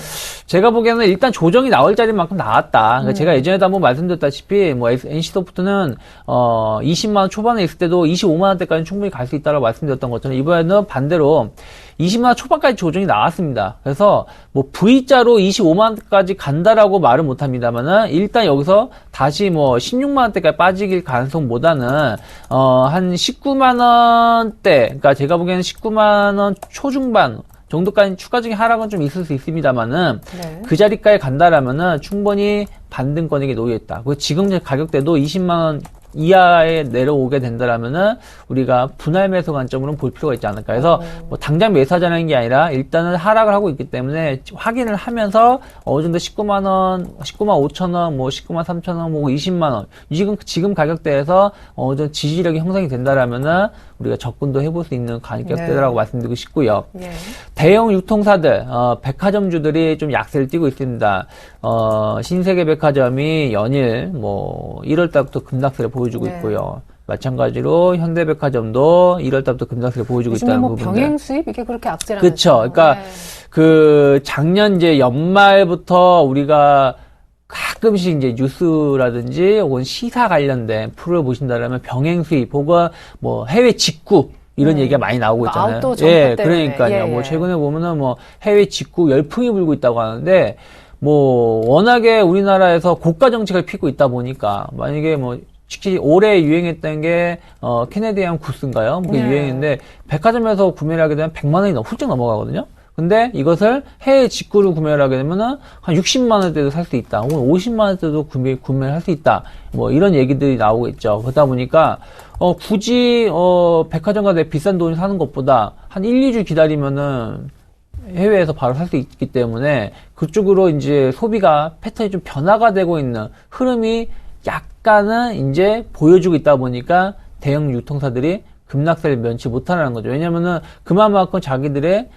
제가 보기에는 일단 조정이 나올 자리인 만큼 나왔다. 그러니까 제가 예전에도 한번 말씀드렸다시피 뭐 NC소프트는 20만 원 초반에 있을 때도 25만 원대까지 충분히 갈 수 있다고 말씀드렸던 것처럼 이번에는 반대로 20만 원 초반까지 조정이 나왔습니다. 그래서 뭐 V자로 25만 원까지 간다라고 말은 못합니다만은 일단 여기서 다시 뭐 16만 원대까지 빠질 가능성보다는 한 19만 원대, 그러니까 제가 보기에는 19만 원 초중반 정도까지 추가적인 하락은 좀 있을 수 있습니다만은 네. 그 자리까지 간다라면은 충분히 반등권에게 놓여있다. 그리고 지금 가격대도 20만 원 이하에 내려오게 된다라면은 우리가 분할 매수 관점으로 볼 필요가 있지 않을까. 그래서 뭐 당장 매수하자는 게 아니라 일단은 하락을 하고 있기 때문에 확인을 하면서 어느 정도 19만 원, 19만 5천 원, 뭐 19만 3천 원, 뭐 20만 원 지금 가격대에서 어느 정도 지지력이 형성이 된다라면은 우리가 접근도 해볼 수 있는 가격대라고 말씀드리고 싶고요. 네. 대형 유통사들, 백화점주들이 좀 약세를 띠고 있습니다. 신세계백화점이 연일 뭐 1월 달부터 급락세를 보여주고 네. 있고요. 마찬가지로 현대백화점도 1월 달부터 급락세를 보여주고 요즘에 있다는 뭐 부분들. 병행 수입 이게 그렇게 악재라는 그쵸. 그러니까 그 작년 이제 연말부터 우리가 가끔씩 이제 뉴스라든지 혹은 시사 관련된 프로를 보신다면 병행 수입 혹은 뭐 해외 직구 이런 얘기가 많이 나오고 그러니까 있잖아요. 아웃도어 전파 때문에. 그러니까요. 예, 뭐 예. 최근에 보면은 뭐 해외 직구 열풍이 불고 있다고 하는데 뭐 워낙에 우리나라에서 고가 정책을 피고 있다 보니까 만약에 뭐 특히 올해 유행했던 게 캐네디안 구스인가요? 그게 네. 유행인데 백화점에서 구매를 하게 되면 100만 원이 훌쩍 넘어가거든요. 근데 이것을 해외 직구로 구매를 하게 되면은 한 60만 원대도 살 수 있다. 혹은 50만 원대도 구매를 할 수 있다. 뭐 이런 얘기들이 나오고 있죠. 그러다 보니까 굳이 백화점 가서 비싼 돈을 사는 것보다 한 1, 2주 기다리면은 해외에서 바로 살 수 있기 때문에 그쪽으로 이제 소비가 패턴이 좀 변화가 되고 있는 흐름이 약간은 이제 보여주고 있다 보니까 대형 유통사들이 급락세를 면치 못하는 거죠. 왜냐면은 그만큼 자기들의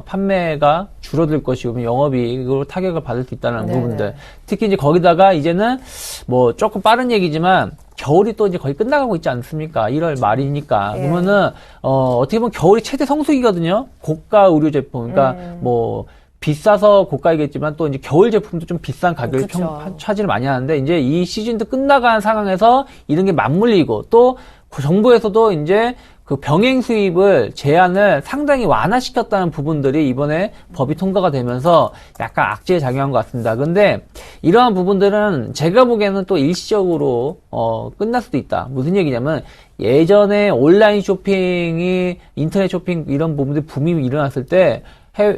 판매가 줄어들 것이고 영업이익으로 타격을 받을 수 있다는 네네. 부분들. 특히 이제 거기다가 이제는 뭐 조금 빠른 얘기지만 겨울이 또 이제 거의 끝나가고 있지 않습니까? 1월 말이니까. 예. 그러면은 어떻게 보면 겨울이 최대 성수기거든요. 고가 의류 제품. 그러니까 뭐 비싸서 고가이겠지만 또 이제 겨울 제품도 좀 비싼 가격을 그쵸. 차지를 많이 하는데 이제 이 시즌도 끝나간 상황에서 이런 게 맞물리고 또 정부에서도 이제 그 병행 수입을 제한을 상당히 완화시켰다는 부분들이 이번에 법이 통과가 되면서 약간 악재에 작용한 것 같습니다. 근데 이러한 부분들은 제가 보기에는 또 일시적으로 끝날 수도 있다. 무슨 얘기냐면 예전에 온라인 쇼핑이 인터넷 쇼핑 이런 부분들이 붐이 일어났을 때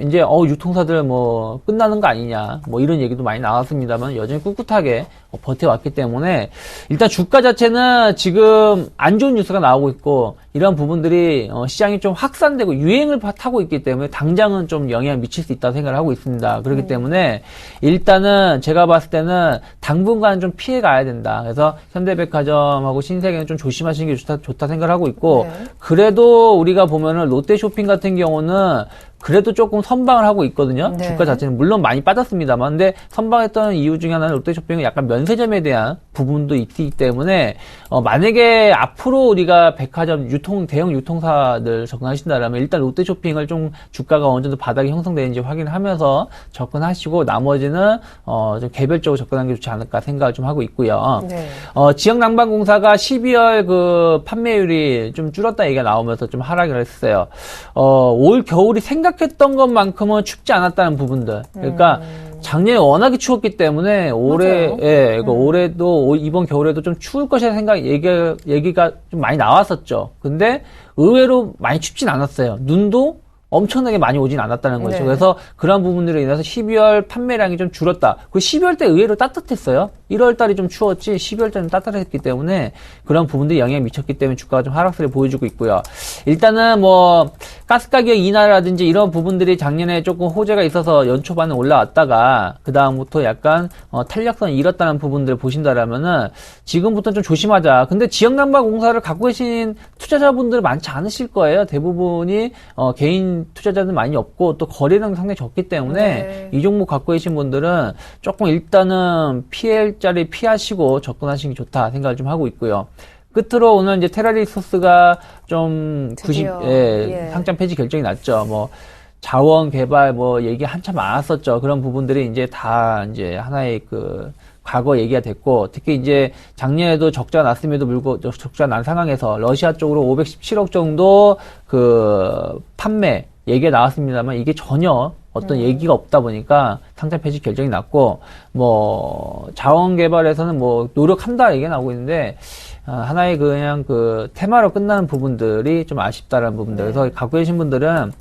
이제 유통사들 뭐 끝나는 거 아니냐 뭐 이런 얘기도 많이 나왔습니다만 여전히 꿋꿋하게 버텨왔기 때문에 일단 주가 자체는 지금 안 좋은 뉴스가 나오고 있고 이런 부분들이 시장이 좀 확산되고 유행을 타고 있기 때문에 당장은 좀 영향을 미칠 수 있다고 생각을 하고 있습니다. 그렇기 때문에 일단은 제가 봤을 때는 당분간 좀 피해 가야 된다. 그래서 현대백화점하고 신세계는 좀 조심하시는 게 좋다 생각을 하고 있고 네. 그래도 우리가 보면은 롯데쇼핑 같은 경우는 그래도 조금 선방을 하고 있거든요. 네. 주가 자체는 물론 많이 빠졌습니다만 근데 선방했던 이유 중에 하나는 롯데쇼핑은 약간 면세점에 대한 부분도 있기 때문에 만약에 앞으로 우리가 백화점 대형 유통사들 접근하신다면 일단 롯데쇼핑을 좀 주가가 어느 정도 바닥이 형성되는지 확인하면서 접근하시고 나머지는 좀 개별적으로 접근하는 게 좋지 않을까 생각을 좀 하고 있고요. 네. 지역난방공사가 12월 그 판매율이 좀 줄었다 얘기가 나오면서 좀 하락을 했어요. 올 겨울이 생각했던 것만큼은 춥지 않았다는 부분들. 그러니까 작년에 워낙에 추웠기 때문에 올해, 맞아요. 그러니까 올해도 이번 겨울에도 좀 추울 것이라는 얘기가 좀 많이 나왔었죠. 근데 의외로 많이 춥진 않았어요. 눈도 엄청나게 많이 오진 않았다는 거죠. 네. 그래서 그런 부분들에 인해서 12월 판매량이 좀 줄었다. 그리고 12월 때 의외로 따뜻했어요. 1월 달이 좀 추웠지 12월 달은 따뜻했기 때문에 그런 부분들이 영향을 미쳤기 때문에 주가가 좀 하락세를 보여주고 있고요. 일단은 뭐 가스 가격 인하라든지 이런 부분들이 작년에 조금 호재가 있어서 연초반에 올라왔다가 그 다음부터 약간 탄력성을 잃었다는 부분들을 보신다라면은 지금부터 좀 조심하자. 근데 지역난방공사를 갖고 계신 투자자분들 많지 않으실 거예요. 대부분이 개인 있는 투자자는 많이 없고 또 거래량도 상당히 적기 때문에 네. 이 종목 갖고 계신 분들은 조금 일단은 PL짜리 피하시고 접근하시는 게 좋다 생각을 좀 하고 있고요. 끝으로 오늘 이제 테라리소스가 좀 드디어, 상장 폐지 결정이 났죠. 뭐 자원 개발 뭐 얘기 한참 많았었죠. 그런 부분들이 이제 다 이제 하나의 그 과거 얘기가 됐고, 특히 이제 작년에도 적자 났음에도 불구하고 적자 난 상황에서 러시아 쪽으로 517억 정도 그 판매 얘기가 나왔습니다만 이게 전혀 어떤 얘기가 없다 보니까 상장 폐지 결정이 났고, 뭐 자원 개발에서는 뭐 노력한다 얘기가 나오고 있는데 하나의 그냥 그 테마로 끝나는 부분들이 좀 아쉽다라는 부분들. 그래서 갖고 계신 분들은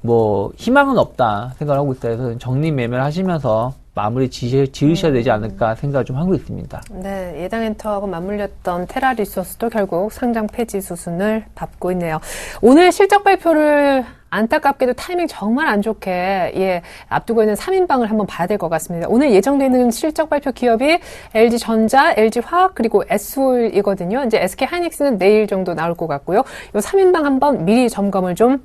뭐 희망은 없다 생각을 하고 있어요. 그래서 정리 매매를 하시면서 마무리 지으셔야 되지 않을까 생각을 좀 하고 있습니다. 네, 예당 엔터하고 맞물렸던 테라리소스도 결국 상장 폐지 수순을 밟고 있네요. 오늘 실적 발표를 안타깝게도 타이밍 정말 안 좋게 앞두고 있는 3인방을 한번 봐야 될 것 같습니다. 오늘 예정되는 실적 발표 기업이 LG전자, LG화학 그리고 SO일이거든요. 이제 SK하이닉스는 내일 정도 나올 것 같고요. 이 3인방 한번 미리 점검을 좀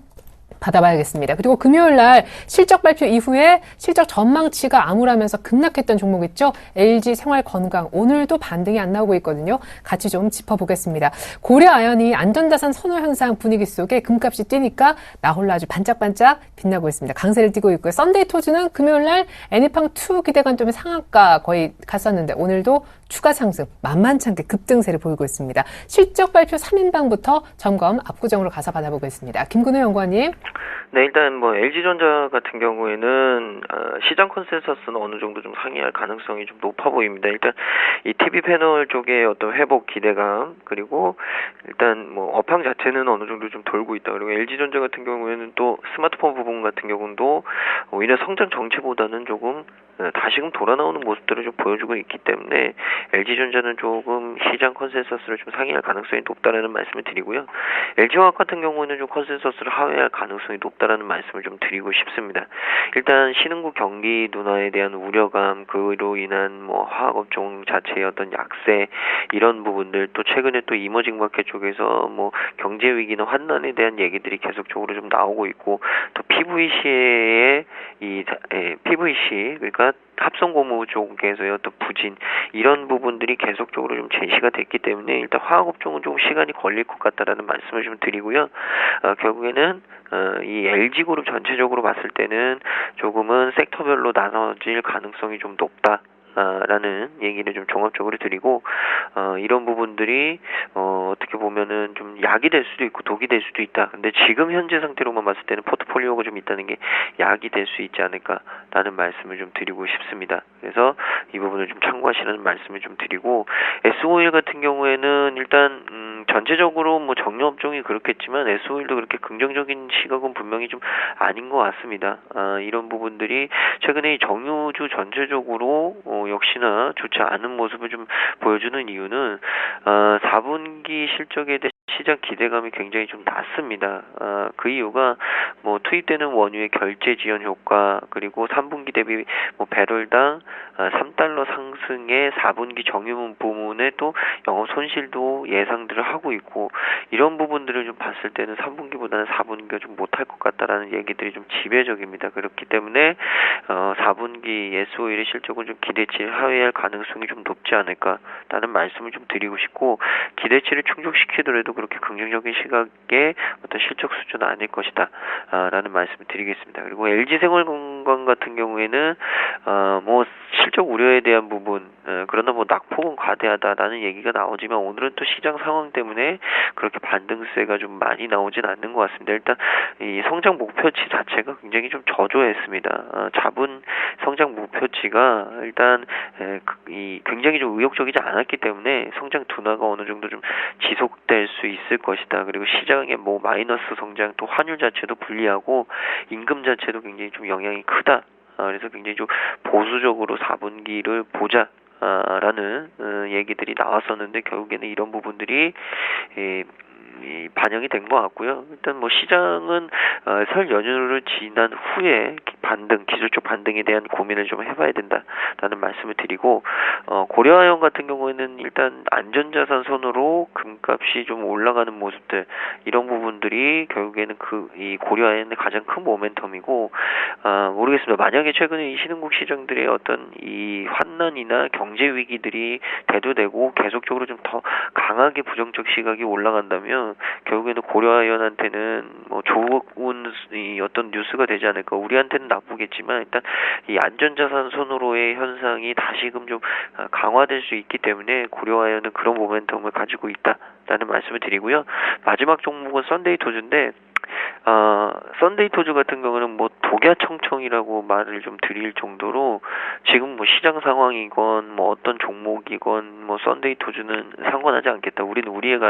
받아봐야겠습니다. 그리고 금요일 날 실적 발표 이후에 실적 전망치가 암울하면서 급락했던 종목 있죠? LG생활건강. 오늘도 반등이 안 나오고 있거든요. 같이 좀 짚어보겠습니다. 고려아연이 안전자산 선호 현상 분위기 속에 금값이 뛰니까 나홀라 아주 반짝반짝 빛나고 있습니다. 강세를 띠고 있고요. 썬데이토즈는 금요일 날 애니팡2 기대감점의 상한가 거의 갔었는데 오늘도 추가 상승, 만만찮게 급등세를 보이고 있습니다. 실적 발표 3인방부터 점검 압구정으로 가서 받아보겠습니다. 김근우 연구원님. 네, 일단 뭐 LG전자 같은 경우에는 시장 컨센서스는 어느 정도 좀 상회할 가능성이 좀 높아 보입니다. 일단 이 TV 패널 쪽의 어떤 회복 기대감, 그리고 일단 뭐 업황 자체는 어느 정도 좀 돌고 있다. 그리고 LG전자 같은 경우에는 또 스마트폰 부분 같은 경우도 오히려 성장 정체보다는 조금 다시금 돌아 나오는 모습들을 좀 보여주고 있기 때문에 LG전자는 조금 시장 컨센서스를 좀 상회할 가능성이 높다라는 말씀을 드리고요. LG화학 같은 경우는 좀 컨센서스를 하회할 가능성이 높다라는 말씀을 좀 드리고 싶습니다. 일단 신흥국 경기 둔화에 대한 우려감, 그로 인한 뭐 화학업종 자체의 어떤 약세, 이런 부분들, 또 최근에 또 이머징 마켓 쪽에서 뭐 경제 위기나 환난에 대한 얘기들이 계속적으로 좀 나오고 있고, 또 PVC의 PVC, 그러니까 합성고무 쪽에서의 어떤 부진, 이런 부분들이 계속적으로 좀 제시가 됐기 때문에 일단 화학업종은 좀 시간이 걸릴 것 같다라는 말씀을 좀 드리고요. 결국에는 이 LG그룹 전체적으로 봤을 때는 조금은 섹터별로 나눠질 가능성이 좀 높다. 라는 얘기를 좀 종합적으로 드리고, 이런 부분들이, 어떻게 보면은 좀 약이 될 수도 있고 독이 될 수도 있다. 근데 지금 현재 상태로만 봤을 때는 포트폴리오가 좀 있다는 게 약이 될 수 있지 않을까라는 말씀을 좀 드리고 싶습니다. 그래서 이 부분을 좀 참고하시라는 말씀을 좀 드리고, SO일 같은 경우에는 일단, 전체적으로 뭐 정유업종이 그렇겠지만 SO일도 그렇게 긍정적인 시각은 분명히 좀 아닌 것 같습니다. 이런 부분들이 최근에 이 정유주 전체적으로 역시나 좋지 않은 모습을 좀 보여주는 이유는 4분기 실적에 대해 시장 기대감이 굉장히 좀 낮습니다. 그 이유가 뭐 투입되는 원유의 결제 지연 효과, 그리고 3분기 대비 뭐 배럴당 $3 상승의 4분기 정유 부문에 또 영업 손실도 예상들을 하고 있고, 이런 부분들을 좀 봤을 때는 3분기보다는 4분기가 좀 못할 것 같다라는 얘기들이 좀 지배적입니다. 그렇기 때문에 4분기 SO일의 실적은 좀 기대치 하회할 가능성이 좀 높지 않을까라는 말씀을 좀 드리고 싶고, 기대치를 충족시키더라도 그렇게 긍정적인 시각의 어떤 실적 수준은 아닐 것이다 라는 말씀을 드리겠습니다. 그리고 LG생활건강 같은 경우에는 뭐 실적 우려에 대한 부분, 그러나 뭐 낙폭은 과대하다라는 얘기가 나오지만 오늘은 또 시장 상황 때문에 그렇게 반등세가 좀 많이 나오진 않는 것 같습니다. 일단 이 성장 목표치 자체가 굉장히 좀 저조했습니다. 잡은 성장 목표치가 일단 굉장히 좀 의욕적이지 않았기 때문에 성장 둔화가 어느 정도 좀 지속될 수 있을 것이다. 그리고 시장의 뭐 마이너스 성장, 또 환율 자체도 불리하고 임금 자체도 굉장히 좀 영향이 크다. 그래서 굉장히 좀 보수적으로 4분기를 보자. 라는 얘기들이 나왔었는데 결국에는 이런 부분들이 반영이 된 것 같고요. 일단 뭐 시장은 설 연휴를 지난 후에 기술적 반등에 대한 고민을 좀 해봐야 된다라는 말씀을 드리고, 고려아연 같은 경우에는 일단 안전자산 선으로 금값이 좀 올라가는 모습들, 이런 부분들이 결국에는 이 고려아연의 가장 큰 모멘텀이고, 모르겠습니다. 만약에 최근에 이 신흥국 시장들의 어떤 이 환난이나 경제 위기들이 대두되고 계속적으로 좀 더 강하게 부정적 시각이 올라간다면 결국에는 고려아연한테는 뭐 좋은 이 어떤 뉴스가 되지 않을까. 우리한테는 나쁘겠지만 일단 이 안전자산 선으로의 현상이 다시금 좀 강화될 수 있기 때문에 고려아연은 그런 모멘텀을 가지고 있다라는 말씀을 드리고요. 마지막 종목은 썬데이토즈인데, 썬데이토즈 같은 경우는 뭐 독야청청이라고 말을 좀 드릴 정도로 지금 뭐 시장 상황이건 뭐 어떤 종목이건 뭐 썬데이토즈는 상관하지 않겠다. 우리는 우리의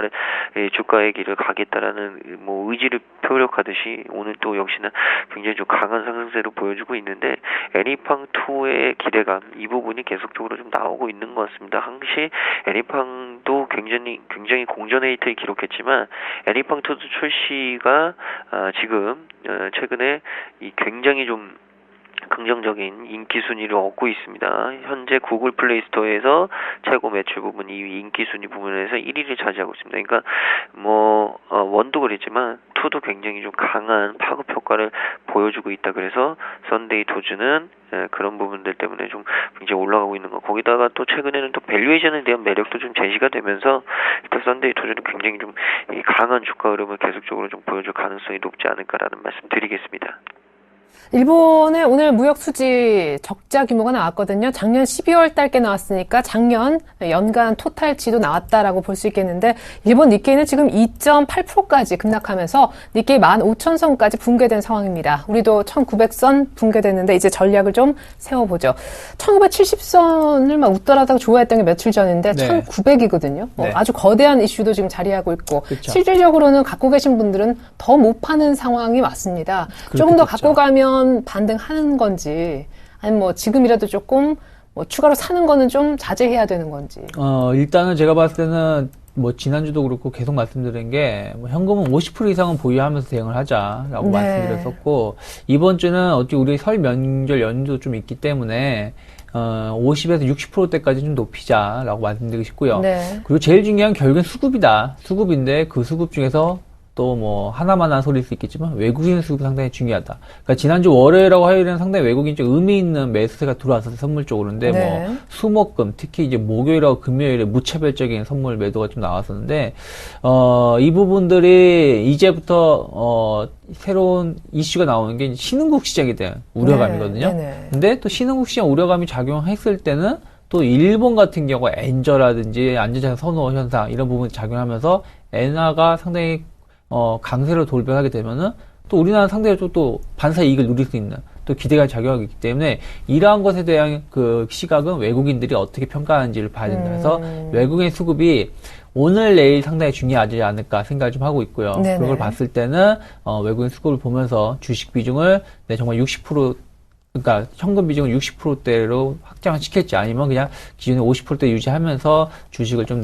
주가의 길을 가겠다라는 뭐 의지를 표력하듯이 오늘 또 역시나 굉장히 좀 강한 상승세를 보여주고 있는데, 애니팡2의 기대감, 이 부분이 계속적으로 좀 나오고 있는 것 같습니다. 항시 애니팡도 굉장히 공전 헤이트를 기록했지만 애니팡2도 출시가 지금 최근에 굉장히 좀 긍정적인 인기 순위를 얻고 있습니다. 현재 구글 플레이 스토어에서 최고 매출 부분 2위, 인기 순위 부분에서 1위를 차지하고 있습니다. 그러니까 뭐 원도 그랬지만 투도 굉장히 좀 강한 파급 효과를 보여주고 있다. 그래서 썬데이토즈는 그런 부분들 때문에 좀 굉장히 올라가고 있는 거. 거기다가 또 최근에는 또 밸류에이션에 대한 매력도 좀 제시가 되면서 일단 썬데이토즈는 굉장히 좀 강한 주가 흐름을 계속적으로 좀 보여줄 가능성이 높지 않을까라는 말씀 드리겠습니다. 일본의 오늘 무역 수지 적자 규모가 나왔거든요. 작년 12월 달께 나왔으니까 작년 연간 토탈치도 나왔다라고 볼 수 있겠는데, 일본 니케이는 지금 2.8%까지 급락하면서 니케이 15,000선까지 붕괴된 상황입니다. 우리도 1,900선 붕괴됐는데 이제 전략을 좀 세워보죠. 1,970선을 막 웃더라도 좋아했던 게 며칠 전인데 네. 1,900이거든요. 네. 아주 거대한 이슈도 지금 자리하고 있고, 그쵸. 실질적으로는 갖고 계신 분들은 더 못 파는 상황이 왔습니다. 조금 더 됐죠. 갖고 가면 반등하는 건지, 아니면 뭐 지금이라도 조금 뭐 추가로 사는 거는 좀 자제해야 되는 건지. 일단은 제가 봤을 때는 뭐 지난주도 그렇고 계속 말씀드린 게, 뭐 현금은 50% 이상은 보유하면서 대응을 하자라고 네. 말씀드렸었고, 이번 주는 어찌 우리 설 명절 연휴도 좀 있기 때문에 50에서 60%대까지 좀 높이자라고 말씀드리고 싶고요. 네. 그리고 제일 중요한 결국엔 수급이다. 수급인데 그 수급 중에서 또 뭐 하나만 한 소리일 수 있겠지만 외국인 수급이 상당히 중요하다. 그러니까 지난주 월요일하고 화요일에는 상당히 외국인 쪽 의미 있는 매수세가 들어왔었어요. 선물 쪽으로인데 네. 뭐 수목금, 특히 이제 목요일하고 금요일에 무차별적인 선물 매도가 좀 나왔었는데, 이 부분들이 이제부터 새로운 이슈가 나오는 게 신흥국 시장에 대한 우려감이거든요. 네. 네네. 근데 또 신흥국 시장 우려감이 작용했을 때는 또 일본 같은 경우가 엔저라든지 안전자산 선호 현상 이런 부분이 작용하면서 엔화가 상당히 강세로 돌변하게 되면은 또 우리나라 상대적으로 또 반사 이익을 누릴 수 있는 또 기대가 작용하기 때문에 이러한 것에 대한 그 시각은 외국인들이 어떻게 평가하는지를 봐야 된다. 그래서 외국인 수급이 오늘 내일 상당히 중요하지 않을까 생각을 좀 하고 있고요. 네네. 그걸 봤을 때는 외국인 수급을 보면서 주식 비중을 정말 60%, 그러니까 현금 비중을 60%대로 확장시킬지 아니면 그냥 기존의 50%대 유지하면서 주식을 좀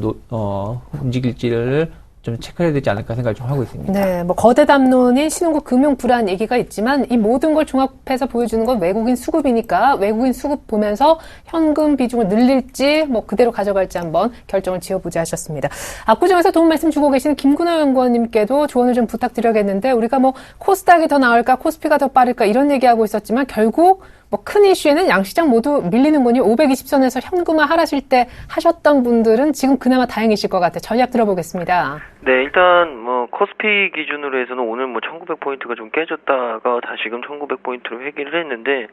움직일지를 좀 체크해야 되지 않을까 생각을 좀 하고 있습니다. 네, 뭐 거대 담론인 신흥국 금융 불안 얘기가 있지만 이 모든 걸 종합해서 보여주는 건 외국인 수급이니까 외국인 수급 보면서 현금 비중을 늘릴지 뭐 그대로 가져갈지 한번 결정을 지어보자 하셨습니다. 압구정에서 도움 말씀 주고 계시는 김근호 연구원님께도 조언을 좀 부탁드려야겠는데, 우리가 뭐 코스닥이 더 나을까 코스피가 더 빠를까 이런 얘기하고 있었지만 결국 뭐 큰 이슈에는 양시장 모두 밀리는군요. 520선에서 현금화 하라실 때 하셨던 분들은 지금 그나마 다행이실 것 같아요. 전략 들어보겠습니다. 네, 일단 뭐 코스피 기준으로 해서는 오늘 뭐 1900포인트가 좀 깨졌다가 다시금 1900포인트로 회귀를 했는데,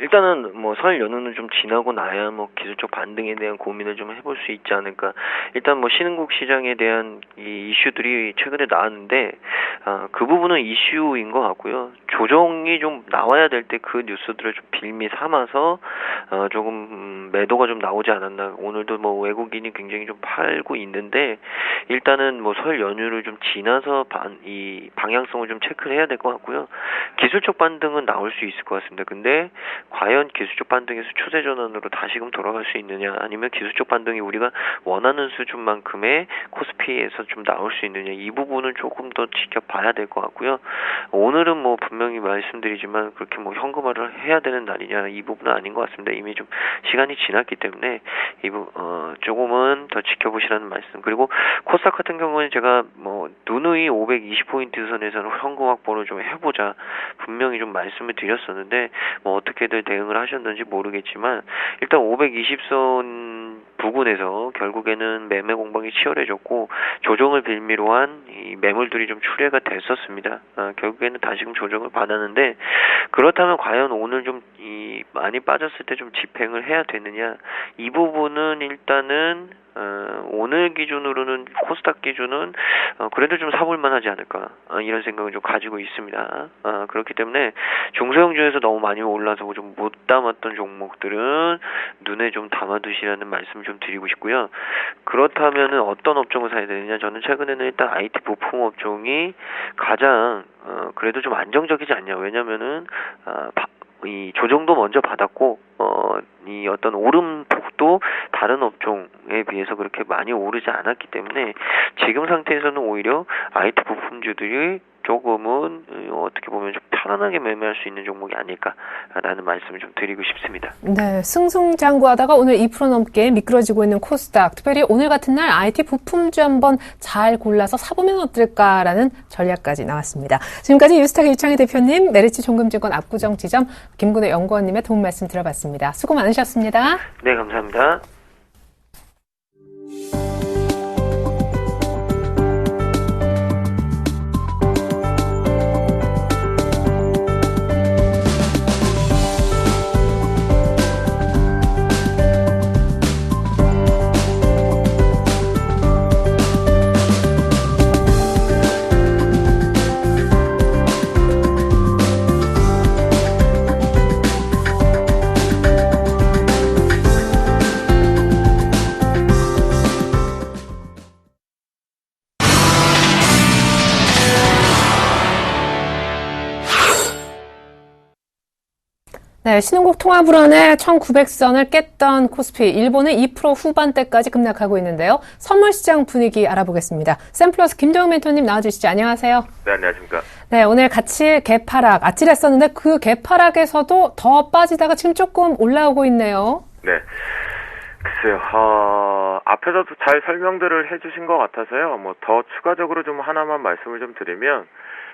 일단은 뭐 설 연휴는 좀 지나고 나야 뭐 기술적 반등에 대한 고민을 좀 해볼 수 있지 않을까. 일단 뭐 신흥국 시장에 대한 이 이슈들이 최근에 나왔는데, 그 부분은 이슈인 것 같고요. 조정이 좀 나와야 될 때 있는데 그 뉴스들을 좀 빌미 삼아서 조금 매도가 좀 나오지 않았나. 오늘도 뭐 외국인이 굉장히 좀 팔고 있는데 일단은 뭐 설 연휴를 좀 지나서 이 방향성을 좀 체크를 해야 될 것 같고요. 기술적 반등은 나올 수 있을 것 같습니다. 근데 과연 기술적 반등에서 추세 전환으로 다시금 돌아갈 수 있느냐, 아니면 기술적 반등이 우리가 원하는 수준만큼의 코스피에서 좀 나올 수 있느냐, 이 부분은 조금 더 지켜봐야 될 것 같고요. 오늘은 뭐 분명히 말씀드리지만 그렇게 뭐 현금화를 해야 되는 날이냐, 이 부분은 아닌 것 같습니다. 이미 좀 시간이 지났기 때문에 조금은 더 지켜보시라는 말씀. 그리고 코스닥 같은 경우는 제가 뭐 누누이 520포인트 선에서는 현금 확보를 좀 해보자 분명히 좀 말씀을 드렸었는데 뭐 어떻게들 대응을 하셨는지 모르겠지만 일단 520선 부근에서 결국에는 매매 공방이 치열해졌고 조정을 빌미로 한 이 매물들이 좀 출회가 됐었습니다. 결국에는 다시금 조정을 받았는데 그렇다면 과연 오늘 좀 많이 빠졌을 때 좀 집행을 해야 되느냐, 이 부분은 일단은 오늘 기준으로는 코스닥 기준은 그래도 좀 사볼만 하지 않을까, 이런 생각을 좀 가지고 있습니다. 그렇기 때문에 중소형주에서 너무 많이 올라서 좀 못 담았던 종목들은 눈에 좀 담아두시라는 말씀을 좀 드리고 싶고요. 그렇다면은 어떤 업종을 사야 되느냐, 저는 최근에는 일단 IT 부품 업종이 가장 그래도 좀 안정적이지 않냐. 왜냐면은 이 조정도 먼저 받았고 이 어떤 오름폭도 다른 업종에 비해서 그렇게 많이 오르지 않았기 때문에 지금 상태에서는 오히려 IT 부품주들이 조금은 어떻게 보면 좀 편안하게 매매할 수 있는 종목이 아닐까라는 말씀을 좀 드리고 싶습니다. 네, 승승장구하다가 오늘 2% 넘게 미끄러지고 있는 코스닥. 특별히 오늘 같은 날 IT 부품주 한번 잘 골라서 사보면 어떨까라는 전략까지 나왔습니다. 지금까지 유스탁의 유창희 대표님, 메리츠 종금증권 압구정 지점 김근혜 연구원님의 도움 말씀 들어봤습니다. 수고 많으셨습니다. 네, 감사합니다. 네, 신흥국 통화불안의 1900선을 깼던 코스피, 일본은 2% 후반대까지 급락하고 있는데요. 선물 시장 분위기 알아보겠습니다. 샘플러스 김정은 멘토님 나와주시죠. 안녕하세요. 네, 안녕하십니까. 네, 오늘 같이 개파락 아찔했었는데 그 개파락에서도 더 빠지다가 지금 조금 올라오고 있네요. 네. 글쎄요, 앞에서도 잘 설명들을 해주신 것 같아서요. 뭐 더 추가적으로 좀 하나만 말씀을 좀 드리면,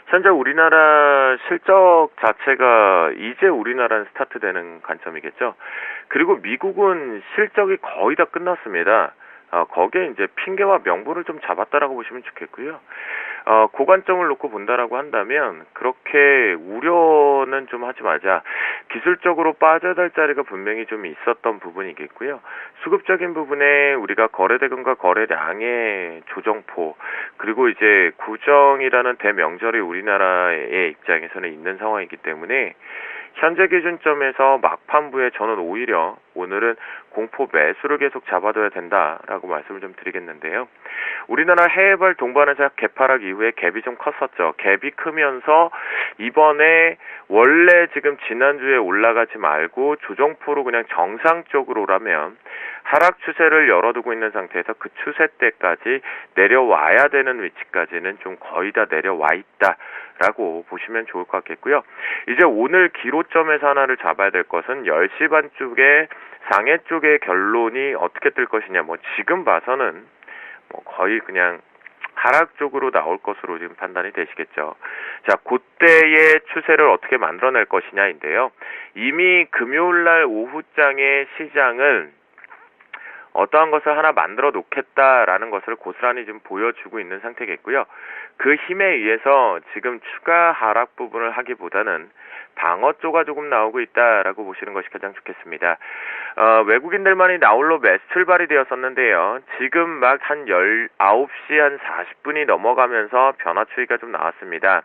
현재 우리나라 실적 자체가 이제 우리나라는 스타트되는 관점이겠죠. 그리고 미국은 실적이 거의 다 끝났습니다. 거기에 이제 핑계와 명분을 좀 잡았다라고 보시면 좋겠고요. 고관점을 놓고 본다라고 한다면 그렇게 우려는 좀 하지 마자. 기술적으로 빠져야 될 자리가 분명히 좀 있었던 부분이겠고요. 수급적인 부분에 우리가 거래대금과 거래량의 조정포, 그리고 이제 구정이라는 대명절이 우리나라의 입장에서는 있는 상황이기 때문에 현재 기준점에서 막판부에 저는 오히려 오늘은 공포 매수를 계속 잡아둬야 된다라고 말씀을 좀 드리겠는데요. 우리나라 해외발 동반자 개파락 이후에 갭이 좀 컸었죠. 갭이 크면서 이번에 원래 지금 지난주에 올라가지 말고 조정포로 그냥 정상적으로라면 하락 추세를 열어두고 있는 상태에서 그 추세 때까지 내려와야 되는 위치까지는 좀 거의 다 내려와 있다라고 보시면 좋을 것 같겠고요. 이제 오늘 기로점에서 하나를 잡아야 될 것은 10시 반 쪽에 상해 쪽의 결론이 어떻게 뜰 것이냐. 뭐 지금 봐서는 뭐 거의 그냥 하락 쪽으로 나올 것으로 지금 판단이 되시겠죠. 자, 그때의 추세를 어떻게 만들어낼 것이냐인데요. 이미 금요일날 오후장의 시장은 어떠한 것을 하나 만들어 놓겠다라는 것을 고스란히 지금 보여주고 있는 상태겠고요. 그 힘에 의해서 지금 추가 하락 부분을 하기보다는 방어 조가 조금 나오고 있다라고 보시는 것이 가장 좋겠습니다. 외국인들만이 나홀로 매수 출발이 되었었는데요. 지금 막 한 19시 한 40분이 넘어가면서 변화 추이가 좀 나왔습니다.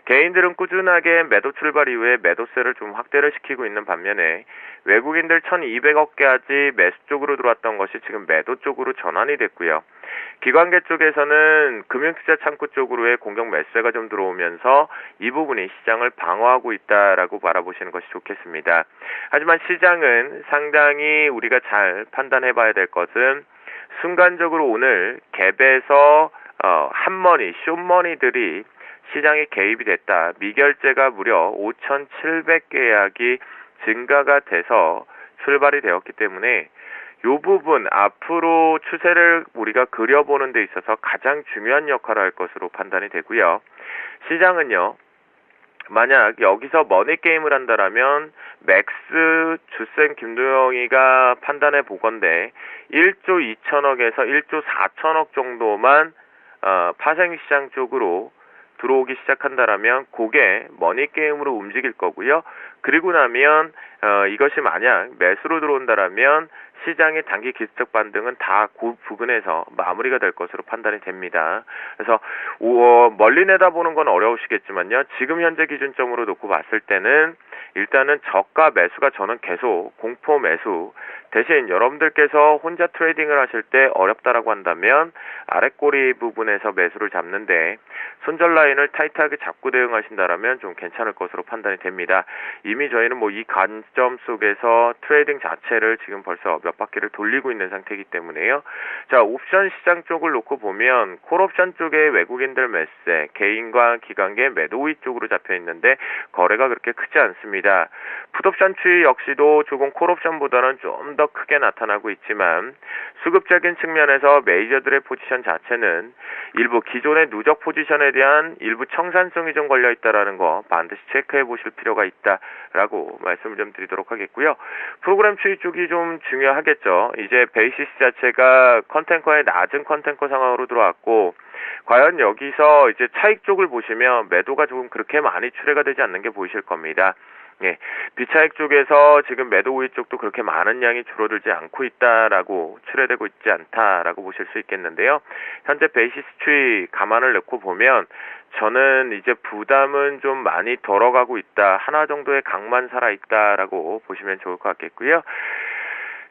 개인들은 꾸준하게 매도 출발 이후에 매도세를 좀 확대를 시키고 있는 반면에 외국인들 1,200억까지 매수 쪽으로 들어왔던 것이 지금 매도 쪽으로 전환이 됐고요. 기관계 쪽에서는 금융투자 창구 쪽으로의 공격 매수세가 좀 들어오면서 이 부분이 시장을 방어하고 있다라고 바라보시는 것이 좋겠습니다. 하지만 시장은 상당히 우리가 잘 판단해봐야 될 것은 순간적으로 오늘 갭에서 핫머니, 숏머니들이 시장에 개입이 됐다. 미결제가 무려 5,700계약이 증가가 돼서 출발이 되었기 때문에 이 부분 앞으로 추세를 우리가 그려보는 데 있어서 가장 중요한 역할을 할 것으로 판단이 되고요. 시장은요. 만약 여기서 머니게임을 한다라면 맥스 주센 김도영이가 판단해 보건대 1조 2천억에서 1조 4천억 정도만 파생시장 쪽으로 들어오기 시작한다라면 그게 머니게임으로 움직일 거고요. 그리고 나면 이것이 만약 매수로 들어온다라면 시장의 단기 기술적 반등은 다 그 부근에서 마무리가 될 것으로 판단이 됩니다. 그래서 멀리 내다보는 건 어려우시겠지만요. 지금 현재 기준점으로 놓고 봤을 때는 일단은 저가 매수가 저는 계속 공포 매수 대신 여러분들께서 혼자 트레이딩을 하실 때 어렵다라고 한다면 아랫꼬리 부분에서 매수를 잡는데 손절 라인을 타이트하게 잡고 대응하신다라면 좀 괜찮을 것으로 판단이 됩니다. 이미 저희는 뭐 이 관점 속에서 트레이딩 자체를 지금 벌써 몇 바퀴를 돌리고 있는 상태이기 때문에요. 자, 옵션 시장 쪽을 놓고 보면 콜옵션 쪽에 외국인들 매수세, 개인과 기관계 매도 우위 쪽으로 잡혀 있는데 거래가 그렇게 크지 않습니다. 풋옵션 추이 역시도 조금 콜옵션보다는 좀 더 크게 나타나고 있지만 수급적인 측면에서 메이저들의 포지션 자체는 일부 기존의 누적 포지션에 대한 일부 청산성이 좀 걸려 있다라는 거 반드시 체크해 보실 필요가 있다라고 말씀을 좀 드리도록 하겠고요. 프로그램 추이 쪽이 좀 중요하겠죠. 이제 베이시스 자체가 컨텐커의 낮은 컨텐커 상황으로 들어왔고 과연 여기서 이제 차익 쪽을 보시면 매도가 조금 그렇게 많이 출회가 되지 않는 게 보이실 겁니다. 예, 비차익 쪽에서 지금 매도 우위 쪽도 그렇게 많은 양이 줄어들지 않고 있다라고 출회되고 있지 않다라고 보실 수 있겠는데요. 현재 베이시스 추이 감안을 넣고 보면 저는 이제 부담은 좀 많이 덜어가고 있다. 하나 정도의 강만 살아있다라고 보시면 좋을 것 같겠고요.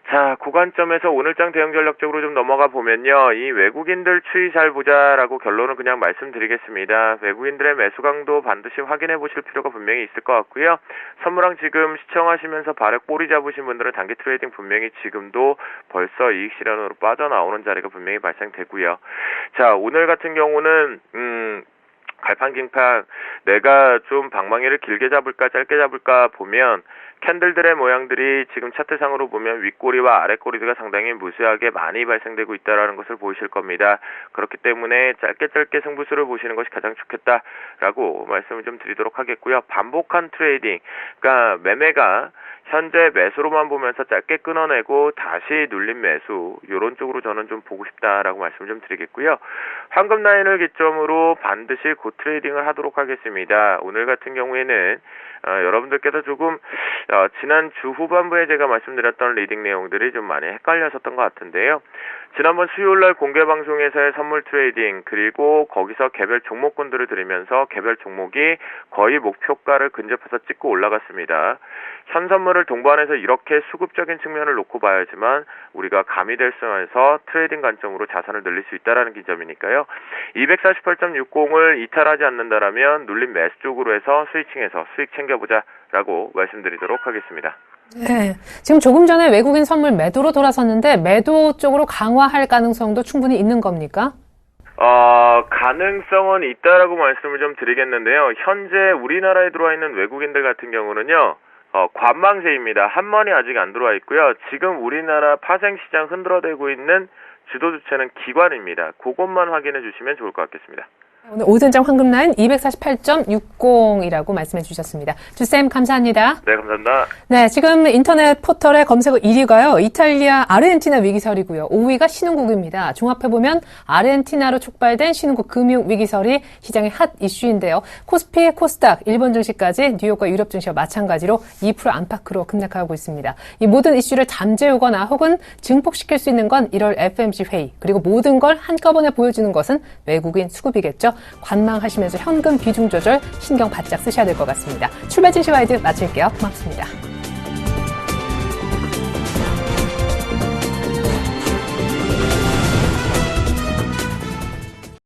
자, 그 관점에서 오늘장 대응 전략적으로 좀 넘어가 보면요. 이 외국인들 추이 잘 보자라고 결론을 그냥 말씀드리겠습니다. 외국인들의 매수 강도 반드시 확인해 보실 필요가 분명히 있을 것 같고요. 선물왕 지금 시청하시면서 발에 꼬리 잡으신 분들은 단기 트레이딩 분명히 지금도 벌써 이익 실현으로 빠져나오는 자리가 분명히 발생되고요. 자, 오늘 같은 경우는 갈팡질팡 내가 좀 방망이를 길게 잡을까 짧게 잡을까 보면 캔들들의 모양들이 지금 차트상으로 보면 윗꼬리와 아랫꼬리가 상당히 무수하게 많이 발생되고 있다는 것을 보이실 겁니다. 그렇기 때문에 짧게 승부수를 보시는 것이 가장 좋겠다라고 말씀을 좀 드리도록 하겠고요. 반복한 트레이딩, 그러니까 매매가 현재 매수로만 보면서 짧게 끊어내고 다시 눌린 매수 이런 쪽으로 저는 좀 보고 싶다라고 말씀을 좀 드리겠고요. 황금 라인을 기점으로 반드시 곧 트레이딩을 하도록 하겠습니다. 오늘 같은 경우에는 여러분들께서 조금 지난 주 후반부에 제가 말씀드렸던 리딩 내용들이 좀 많이 헷갈렸었던 것 같은데요. 지난번 수요일날 공개 방송에서의 선물 트레이딩 그리고 거기서 개별 종목군들을 드리면서 개별 종목이 거의 목표가를 근접해서 찍고 올라갔습니다. 현 선물을 동반해서 이렇게 수급적인 측면을 놓고 봐야지만 우리가 가미될 수에서 트레이딩 관점으로 자산을 늘릴 수 있다는 기점이니까요. 248.60을 이탈하지 않는다라면 눌린 매수 쪽으로 해서 스위칭해서 수익 챙겨보자라고 말씀드리도록 하겠습니다. 네, 지금 조금 전에 외국인 선물 매도로 돌아섰는데 매도 쪽으로 강화할 가능성도 충분히 있는 겁니까? 가능성은 있다라고 말씀을 좀 드리겠는데요. 현재 우리나라에 들어와 있는 외국인들 같은 경우는요. 관망세입니다. 한만이 아직 안 들어와 있고요. 지금 우리나라 파생시장 흔들어대고 있는 주도주체는 기관입니다. 그것만 확인해 주시면 좋을 것 같겠습니다. 오늘 오전장 황금라인 248.60이라고 말씀해 주셨습니다. 주쌤 감사합니다. 네, 감사합니다. 네, 지금 인터넷 포털의 검색어 1위가요. 이탈리아 아르헨티나 위기설이고요. 5위가 신흥국입니다. 종합해보면 아르헨티나로 촉발된 신흥국 금융 위기설이 시장의 핫 이슈인데요. 코스피, 코스닥, 일본 증시까지 뉴욕과 유럽 증시와 마찬가지로 2% 안팎으로 급락하고 있습니다. 이 모든 이슈를 잠재우거나 혹은 증폭시킬 수 있는 건 1월 FOMC 회의, 그리고 모든 걸 한꺼번에 보여주는 것은 외국인 수급이겠죠. 있고요. 관망하시면서 현금 비중 조절 신경 바짝 쓰셔야 될 것 같습니다. 출발 진시와이드 마칠게요. 고맙습니다.